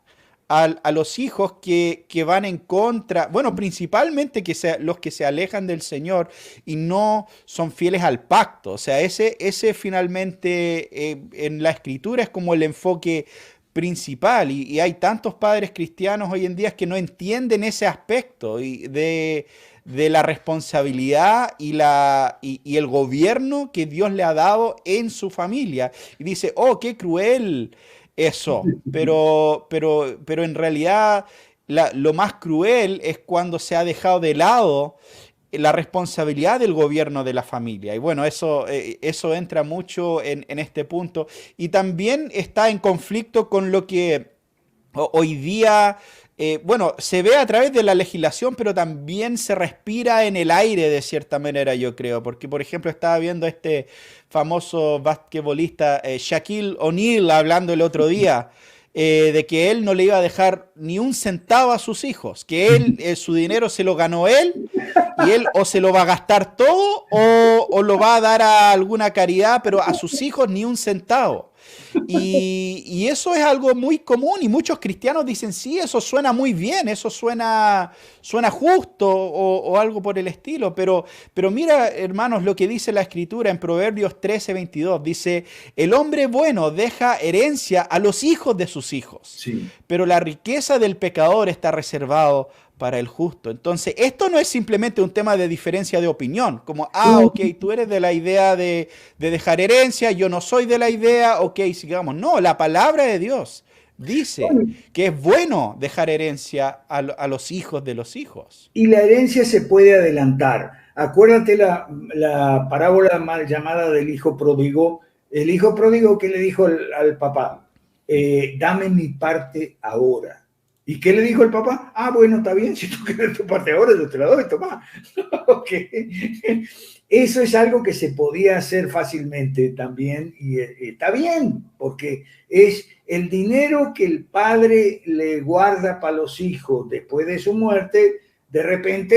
a los hijos que van en contra, bueno, principalmente los que se alejan del Señor y no son fieles al pacto. O sea, ese finalmente en la escritura es como el enfoque principal y hay tantos padres cristianos hoy en día que no entienden ese aspecto de la responsabilidad y el gobierno que Dios le ha dado en su familia. Y dice, oh, qué cruel eso, pero en realidad lo más cruel es cuando se ha dejado de lado la responsabilidad del gobierno de la familia. Y bueno, eso entra mucho en este punto. Y también está en conflicto con lo que hoy día, bueno, se ve a través de la legislación, pero también se respira en el aire de cierta manera, yo creo. Porque, por ejemplo, estaba viendo este famoso basquetbolista Shaquille O'Neal hablando el otro día. De que él no le iba a dejar ni un centavo a sus hijos, que él, su dinero se lo ganó él, y él o se lo va a gastar todo o lo va a dar a alguna caridad, pero a sus hijos ni un centavo. Y eso es algo muy común y muchos cristianos dicen, sí, eso suena muy bien, eso suena justo o algo por el estilo, pero mira, hermanos, lo que dice la Escritura en Proverbios 13:22, dice, el hombre bueno deja herencia a los hijos de sus hijos, Sí. pero la riqueza del pecador está reservado para el justo. Entonces, esto no es simplemente un tema de diferencia de opinión, como, ok, tú eres de la idea de dejar herencia, yo no soy de la idea, ok, sigamos. No, la palabra de Dios dice que es bueno dejar herencia a los hijos de los hijos. Y la herencia se puede adelantar. Acuérdate la parábola mal llamada del hijo pródigo. El hijo pródigo que le dijo al papá, dame mi parte ahora. ¿Y qué le dijo el papá? Ah, bueno, está bien, si tú quieres tu parte ahora, yo te la doy, toma. Okay. Eso es algo que se podía hacer fácilmente también y está bien, porque es el dinero que el padre le guarda para los hijos después de su muerte, de repente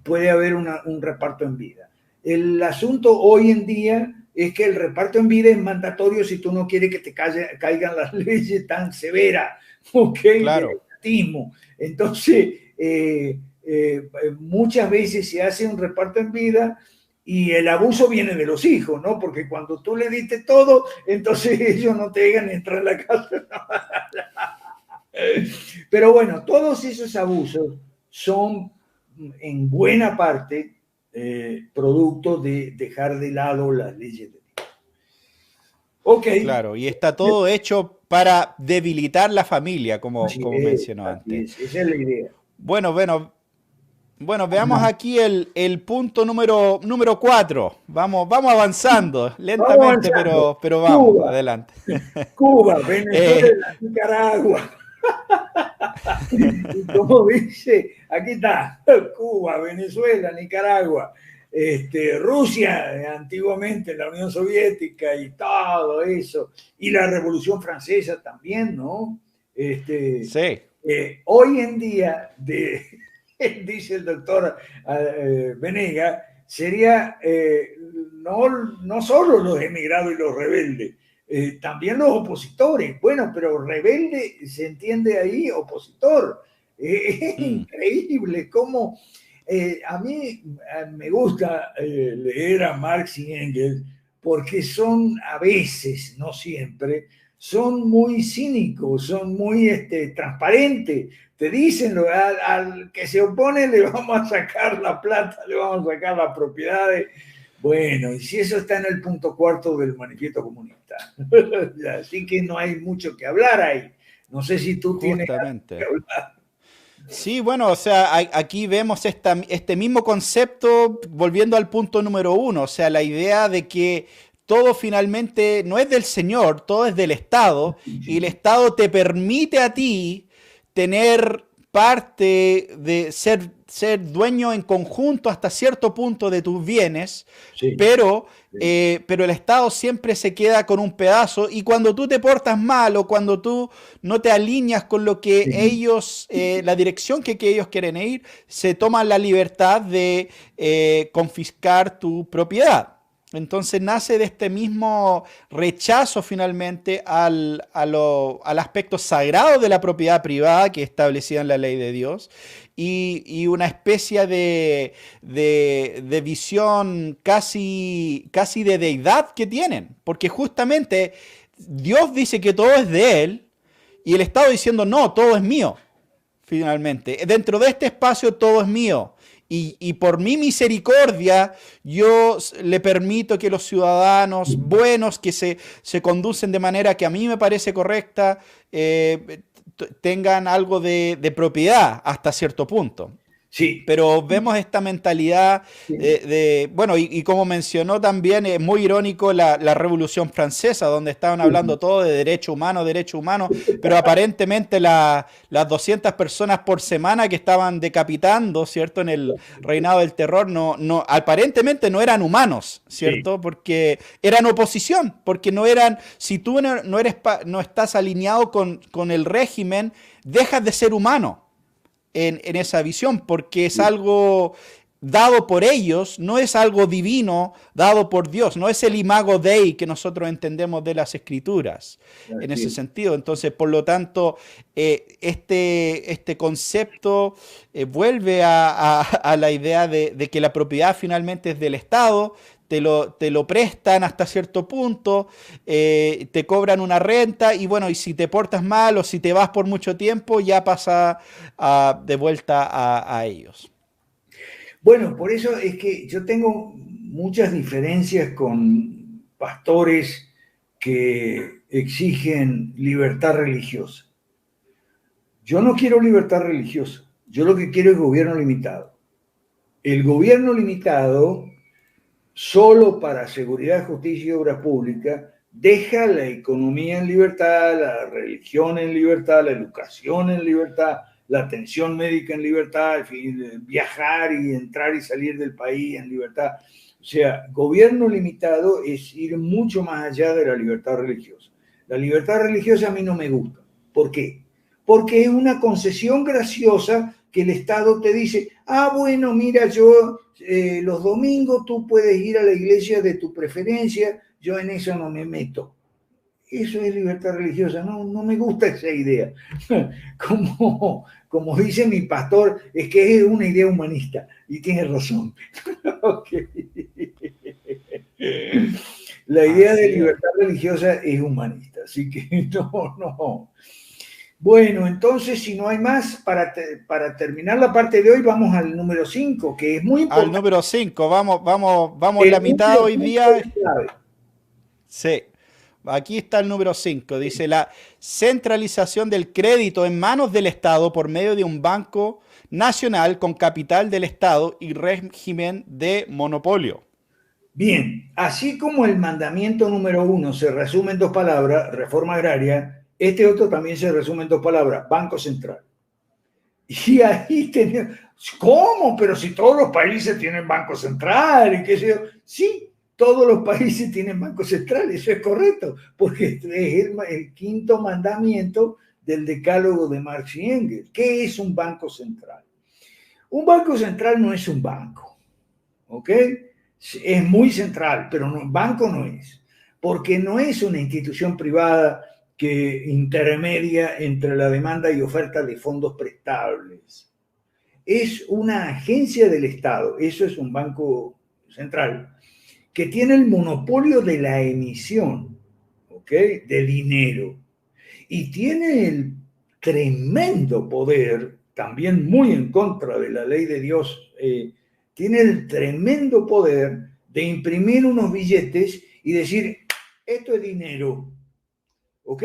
puede haber un reparto en vida. El asunto hoy en día es que el reparto en vida es mandatorio si tú no quieres que te caigan las leyes tan severas, ¿ok? Claro. Entonces, muchas veces se hace un reparto en vida y el abuso viene de los hijos, ¿no? Porque cuando tú le diste todo, entonces ellos no te dejan entrar a la casa. Pero bueno, todos esos abusos son en buena parte producto de dejar de lado las leyes de Dios. Ok. Claro, y está todo hecho para debilitar la familia, Así como es, mencionó así antes. es, esa es la idea. Bueno, veamos aquí el punto número 4. Vamos avanzando, Vamos lentamente, avanzando. pero vamos, Cuba, adelante. Cuba, Eh, Venezuela, Nicaragua. Y como dice, aquí está, Cuba, Venezuela, Nicaragua, Rusia, antiguamente la Unión Soviética y todo eso, y la Revolución Francesa también, ¿no? sí, Hoy en día, dice el doctor Venega, sería no solo los emigrados y los rebeldes, también los opositores. Bueno, pero rebelde se entiende ahí opositor. Es increíble cómo a mí me gusta leer a Marx y Engels porque son a veces, no siempre, son muy cínicos, son muy transparentes. Te dicen, al que se opone le vamos a sacar la plata, le vamos a sacar las propiedades. Bueno, y si eso está en el punto 4 del manifiesto comunista. Así que no hay mucho que hablar ahí. No sé si tú tienes algo que Justamente. hablar. Sí, bueno, o sea, aquí vemos este mismo concepto volviendo al punto número uno, o sea, la idea de que todo finalmente no es del Señor, todo es del Estado, y el Estado te permite a ti tener parte de ser dueño en conjunto hasta cierto punto de tus bienes, Sí, pero, sí. pero el Estado siempre se queda con un pedazo y cuando tú te portas mal o cuando tú no te alineas con lo que Sí. ellos, la dirección que ellos quieren ir, se toman la libertad de confiscar tu propiedad. Entonces nace de este mismo rechazo finalmente al aspecto sagrado de la propiedad privada que establecida en la ley de Dios y una especie de visión casi de deidad que tienen. Porque justamente Dios dice que todo es de Él y el Estado diciendo no, todo es mío finalmente. Dentro de este espacio todo es mío. Y por mi misericordia yo le permito que los ciudadanos buenos que se conducen de manera que a mí me parece correcta tengan algo de propiedad hasta cierto punto. Sí. Pero vemos esta mentalidad bueno, y como mencionó también, es muy irónico la Revolución Francesa, donde estaban hablando todo de derecho humano, pero aparentemente las 200 personas por semana que estaban decapitando, ¿cierto? En el reinado del terror, aparentemente no eran humanos, Sí. ¿cierto? Porque eran oposición, porque no eran, si tú no estás alineado con el régimen, dejas de ser humano en esa visión, porque es algo dado por ellos, no es algo divino dado por Dios, no es el imago Dei que nosotros entendemos de las escrituras en Así ese es. sentido. Entonces, por lo tanto, este concepto vuelve a la idea de que la propiedad finalmente es del Estado, te lo prestan hasta cierto punto, te cobran una renta y bueno, y si te portas mal o si te vas por mucho tiempo, ya pasa de vuelta a ellos. Bueno, por eso es que yo tengo muchas diferencias con pastores que exigen libertad religiosa. Yo no quiero libertad religiosa, yo lo que quiero es gobierno limitado. El gobierno limitado, solo para seguridad, justicia y obras públicas, deja la economía en libertad, la religión en libertad, la educación en libertad, la atención médica en libertad, en fin, viajar y entrar y salir del país en libertad. O sea, gobierno limitado es ir mucho más allá de la libertad religiosa. La libertad religiosa a mí no me gusta. ¿Por qué? Porque es una concesión graciosa que el Estado te dice, ah, bueno, mira, yo los domingos tú puedes ir a la iglesia de tu preferencia, yo en eso no me meto. Eso es libertad religiosa, no me gusta esa idea. Como dice mi pastor, es que es una idea humanista y tiene razón. Okay. La idea de Así es. libertad religiosa es humanista, así que no. Bueno, entonces, si no hay más, para terminar la parte de hoy, vamos al número 5, que es muy Al importante. número 5 vamos El la mitad número hoy 5 día. es clave. Sí. Aquí está el número 5. Dice la centralización del crédito en manos del Estado por medio de un banco nacional con capital del Estado y régimen de monopolio. Bien, así como el mandamiento número 1 se resume en dos palabras, reforma agraria, este otro también se resume en dos palabras, Banco Central. Y ahí tenemos, ¿cómo? Pero si todos los países tienen Banco Central y qué sé yo. Sí, todos los países tienen Banco Central, eso es correcto, porque es el quinto mandamiento del decálogo de Marx y Engels. ¿Qué es un Banco Central? Un Banco Central no es un banco. ¿ok? Es muy central, pero no, banco no es, porque no es una institución privada que intermedia entre la demanda y oferta de fondos prestables. Es una agencia del Estado, eso es un banco central, que tiene el monopolio de la emisión, ¿ok? De dinero. Y tiene el tremendo poder, también muy en contra de la ley de Dios, tiene el tremendo poder de imprimir unos billetes y decir, esto es dinero, ¿ok?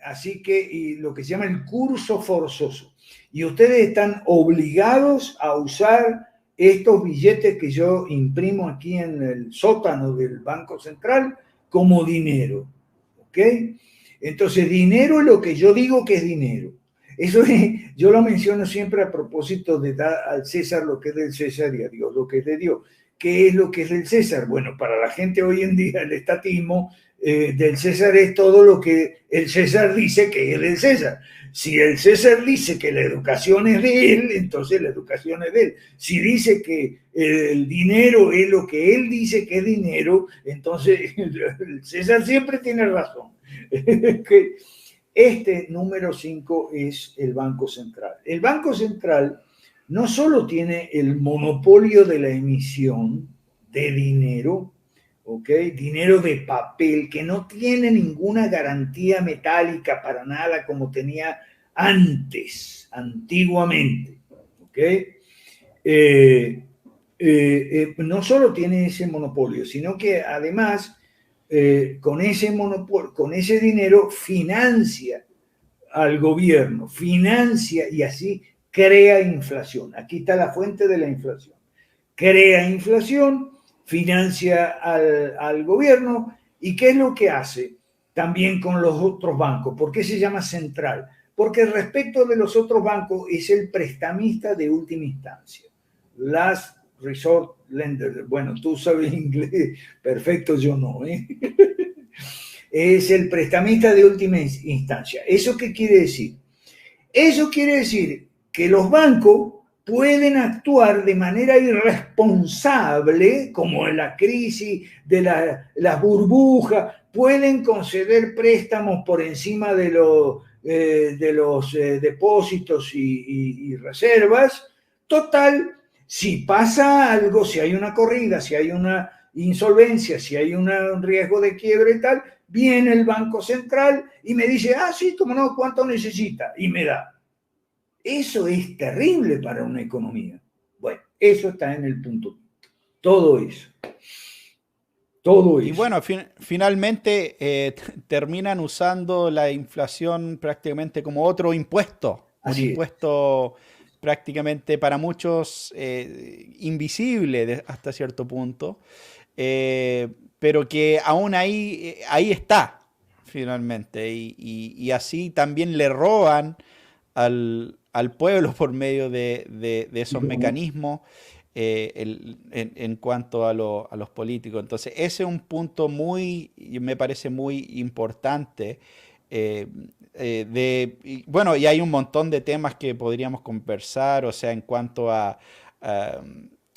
Así que y lo que se llama el curso forzoso. Y ustedes están obligados a usar estos billetes que yo imprimo aquí en el sótano del Banco Central como dinero, ¿ok? Entonces, dinero es lo que yo digo que es dinero. Eso es, yo lo menciono siempre a propósito de dar al César lo que es del César y a Dios lo que es de Dios. ¿Qué es lo que es del César? Bueno, para la gente hoy en día el estatismo del César es todo lo que el César dice que es del César. Si el César dice que la educación es de él, entonces la educación es de él. Si dice que el dinero es lo que él dice que es dinero, entonces el César siempre tiene razón. Este número 5 es el Banco Central. El Banco Central no solo tiene el monopolio de la emisión de dinero, ¿ok? Dinero de papel que no tiene ninguna garantía metálica para nada como tenía antes, antiguamente, ¿ok? No solo tiene ese monopolio, sino que además con ese monopolio, con ese dinero financia al gobierno, financia y así crea inflación. Aquí está la fuente de la inflación. Crea inflación, financia al gobierno y ¿qué es lo que hace? También con los otros bancos. ¿Por qué se llama central? Porque respecto de los otros bancos es el prestamista de última instancia. Last resort lender. Bueno, tú sabes inglés perfecto, yo no, ¿eh? Es el prestamista de última instancia. ¿Eso qué quiere decir? Eso quiere decir que los bancos pueden actuar de manera irresponsable, como en la crisis de las burbujas, pueden conceder préstamos por encima de los depósitos y reservas. Total, si pasa algo, si hay una corrida, si hay una insolvencia, si hay un riesgo de quiebra y tal, viene el Banco Central y me dice, ah, sí, cómo no, ¿cuánto necesita? Y me da. Eso es terrible para una economía. Bueno, eso está en el punto. Todo eso. Todo Y eso. bueno, finalmente terminan usando la inflación prácticamente como otro impuesto, un Así es. impuesto prácticamente para muchos invisible hasta cierto punto, eh, pero que aún ahí está finalmente, y así también le roban al pueblo por medio de esos mecanismos en cuanto a los políticos. Entonces, ese es un punto me parece muy importante. eh, bueno, y hay un montón de temas que podríamos conversar, o sea, en cuanto a,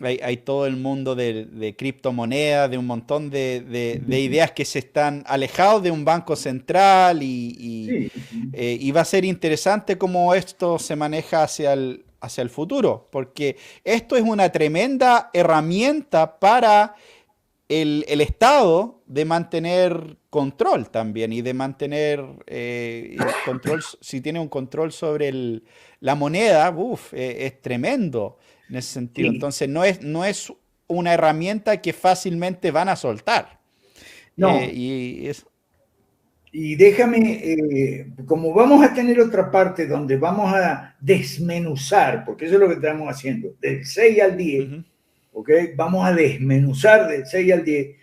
hay todo el mundo de criptomonedas, de un montón de ideas que se están alejados de un banco central Sí. y va a ser interesante cómo esto se maneja hacia el futuro, porque esto es una tremenda herramienta para el Estado de mantener control también y de mantener control, si tiene un control sobre la moneda, es tremendo en ese sentido. Sí. Entonces no es una herramienta que fácilmente van a soltar. No. Y es, Y déjame, como vamos a tener otra parte donde vamos a desmenuzar, porque eso es lo que estamos haciendo, del 6 al 10, ujú. ¿ok? Vamos a desmenuzar del 6 al 10,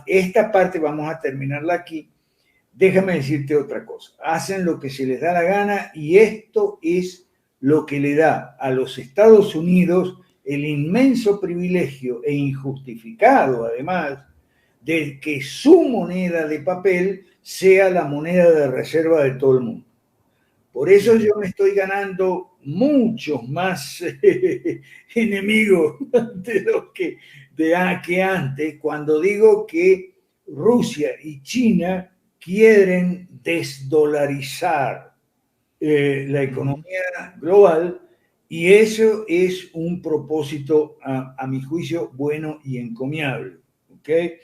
esta parte vamos a terminarla aquí. Déjame decirte otra cosa, hacen lo que se les da la gana y esto es lo que le da a los Estados Unidos el inmenso privilegio e injustificado además de que su moneda de papel sea la moneda de reserva de todo el mundo. Por eso Ujú. yo me estoy ganando muchos más enemigos que antes, cuando digo que Rusia y China quieren desdolarizar la economía global, y eso es un propósito, a mi juicio, bueno y encomiable. ¿Okay?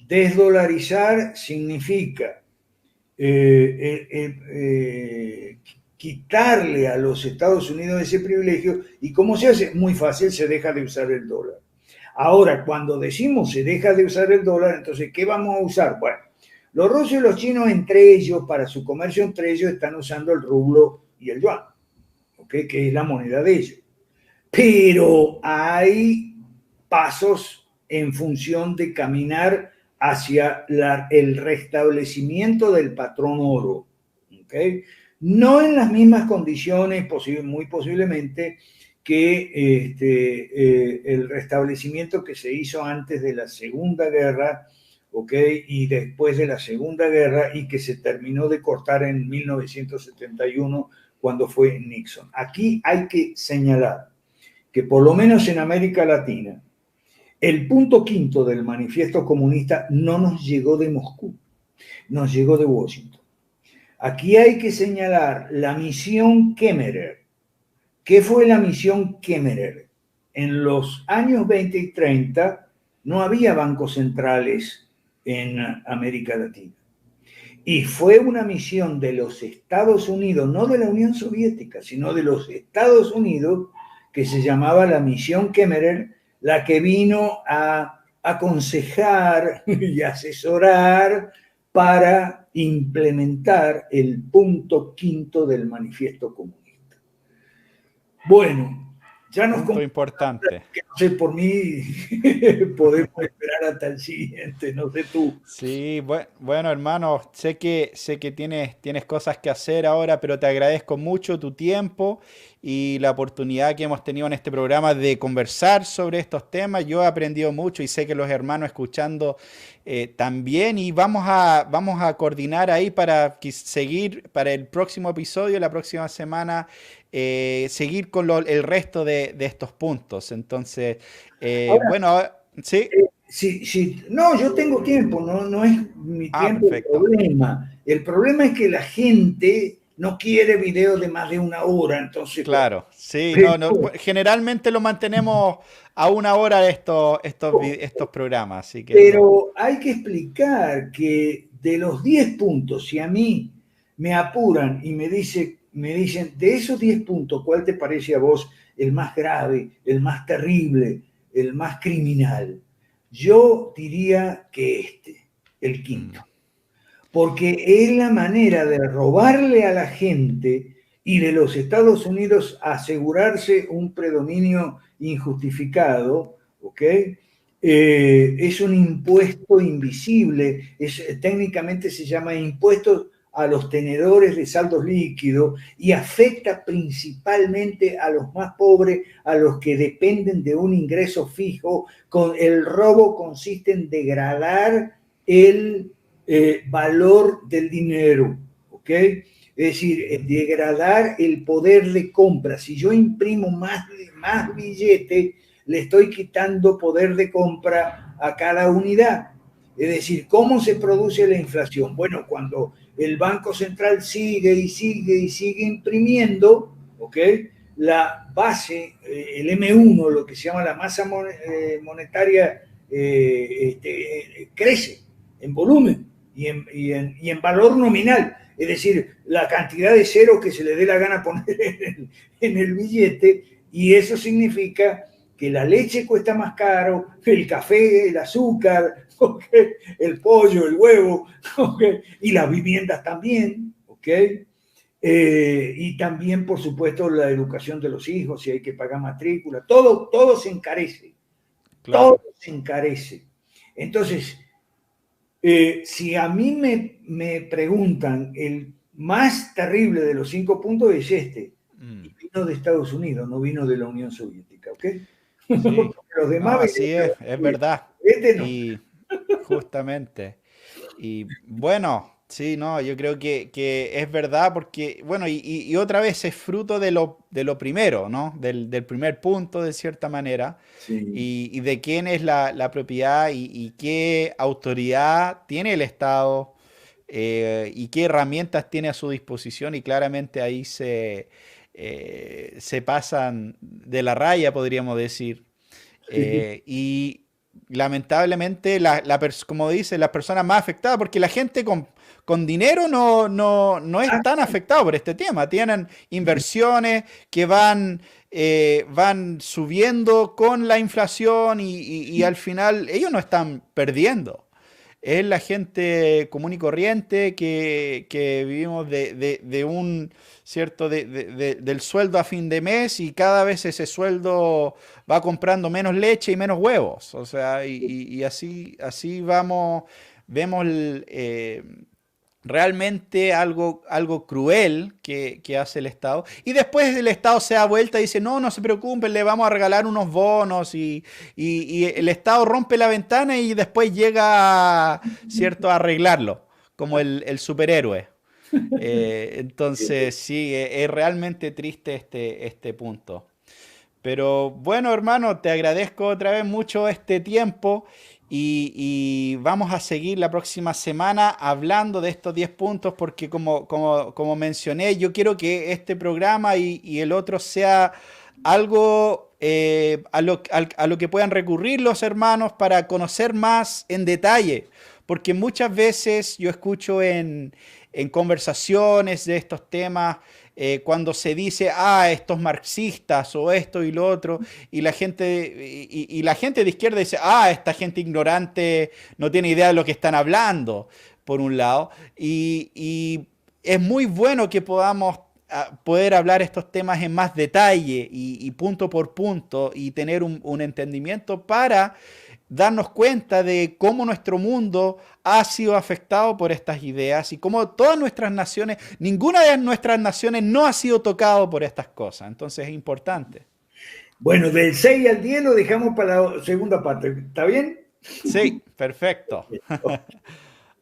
Desdolarizar significa quitarle a los Estados Unidos ese privilegio, y ¿cómo se hace? Muy fácil, se deja de usar el dólar. Ahora, cuando decimos se deja de usar el dólar, entonces, ¿qué vamos a usar? Bueno, los rusos y los chinos entre ellos, para su comercio entre ellos, están usando el rublo y el yuan, ¿okay? Que es la moneda de ellos. Pero hay pasos en función de caminar hacia el restablecimiento del patrón oro, ¿okay? No en las mismas condiciones, muy posiblemente, que el restablecimiento que se hizo antes de la Segunda Guerra, ¿okay? Y después de la Segunda Guerra, y que se terminó de cortar en 1971 cuando fue Nixon. Aquí hay que señalar que por lo menos en América Latina, el punto quinto del manifiesto comunista no nos llegó de Moscú, nos llegó de Washington. Aquí hay que señalar la misión Kemmerer. ¿Qué fue la misión Kemmerer? En los años 20 y 30 no había bancos centrales en América Latina. Y fue una misión de los Estados Unidos, no de la Unión Soviética, sino de los Estados Unidos, que se llamaba la misión Kemmerer, la que vino a aconsejar y asesorar para implementar el punto quinto del manifiesto comunista. Bueno, ya nos punto importante. Que no sé, por mí podemos esperar hasta el siguiente, no sé tú. Sí, bueno, hermano, sé que tienes cosas que hacer ahora, pero te agradezco mucho tu tiempo y la oportunidad que hemos tenido en este programa de conversar sobre estos temas. Yo he aprendido mucho y sé que los hermanos escuchando también, y vamos a coordinar ahí para seguir para el próximo episodio, la próxima semana, seguir con el resto de estos puntos. Entonces, Ahora, bueno, sí. sí, no, yo tengo tiempo, no es mi tiempo el Perfecto. problema. El problema es que la gente no quiere videos de más de una hora, entonces, bueno. Claro, sí, no, no, generalmente lo mantenemos a una hora estos programas, así que no. Pero hay que explicar que de los 10 puntos, si a mí me apuran y me dicen, de esos 10 puntos, ¿cuál te parece a vos el más grave, el más terrible, el más criminal? Yo diría que el quinto, Mm, porque es la manera de robarle a la gente y de los Estados Unidos asegurarse un predominio injustificado, ¿ok? Es un impuesto invisible, técnicamente se llama impuesto a los tenedores de saldos líquidos, y afecta principalmente a los más pobres, a los que dependen de un ingreso fijo. El robo consiste en degradar el valor del dinero, ¿ok? Es decir, degradar el poder de compra. Si yo imprimo más billetes, le estoy quitando poder de compra a cada unidad. Es decir, ¿cómo se produce la inflación? Bueno, cuando el Banco Central sigue y sigue y sigue imprimiendo, ¿ok? La base, el M1, lo que se llama la masa monetaria, crece en volumen y en valor nominal. Es decir, la cantidad de ceros que se le dé la gana poner en el billete, y eso significa que la leche cuesta más caro, el café, el azúcar, ¿okay? El pollo, el huevo, ¿okay? Y las viviendas también, ¿ok? Y también, por supuesto, la educación de los hijos, si hay que pagar matrícula, todo se encarece, todo claro, se encarece. Entonces, si a mí me preguntan, el más terrible de los 5 puntos es y vino de Estados Unidos, no vino de la Unión Soviética, ¿ok? sí, Los no, demás así vinieron es de verdad. Este no. Y justamente, y bueno. Sí, no, yo creo que es verdad porque, bueno, y otra vez es fruto de lo primero, ¿no? Del primer punto, de cierta manera, Sí, y de quién es la propiedad y qué autoridad tiene el Estado y qué herramientas tiene a su disposición, y claramente ahí se pasan de la raya, podríamos decir. sí, Y lamentablemente, como dice, las personas más afectadas, porque la gente con dinero no es ah, tan afectada por este tema. Tienen inversiones que van subiendo con la inflación y al final ellos no están perdiendo. Es la gente común y corriente que vivimos de un cierto del sueldo a fin de mes, y cada vez ese sueldo va comprando menos leche y menos huevos. O sea, y así vamos, vemos realmente algo cruel que hace el Estado. Y después el Estado se da vuelta y dice, no, no se preocupen, le vamos a regalar unos bonos, y el Estado rompe la ventana y después llega, ¿cierto?, a arreglarlo, como el superhéroe. Entonces, sí, es realmente triste este punto. Pero bueno, hermano, te agradezco otra vez mucho este tiempo, y vamos a seguir la próxima semana hablando de estos 10 puntos porque como mencioné, yo quiero que este programa y el otro sea algo a lo que puedan recurrir los hermanos para conocer más en detalle, porque muchas veces yo escucho en conversaciones de estos temas, cuando se dice, estos marxistas o esto y lo otro, y la gente de izquierda dice, esta gente ignorante no tiene idea de lo que están hablando, por un lado, y es muy bueno que podamos poder hablar estos temas en más detalle y punto por punto, y tener un entendimiento para darnos cuenta de cómo nuestro mundo ha sido afectado por estas ideas, y cómo todas nuestras naciones, ninguna de nuestras naciones no ha sido tocado por estas cosas. Entonces es importante. bueno, del 6 al 10 lo dejamos para la segunda parte. ¿Está bien? Sí, perfecto.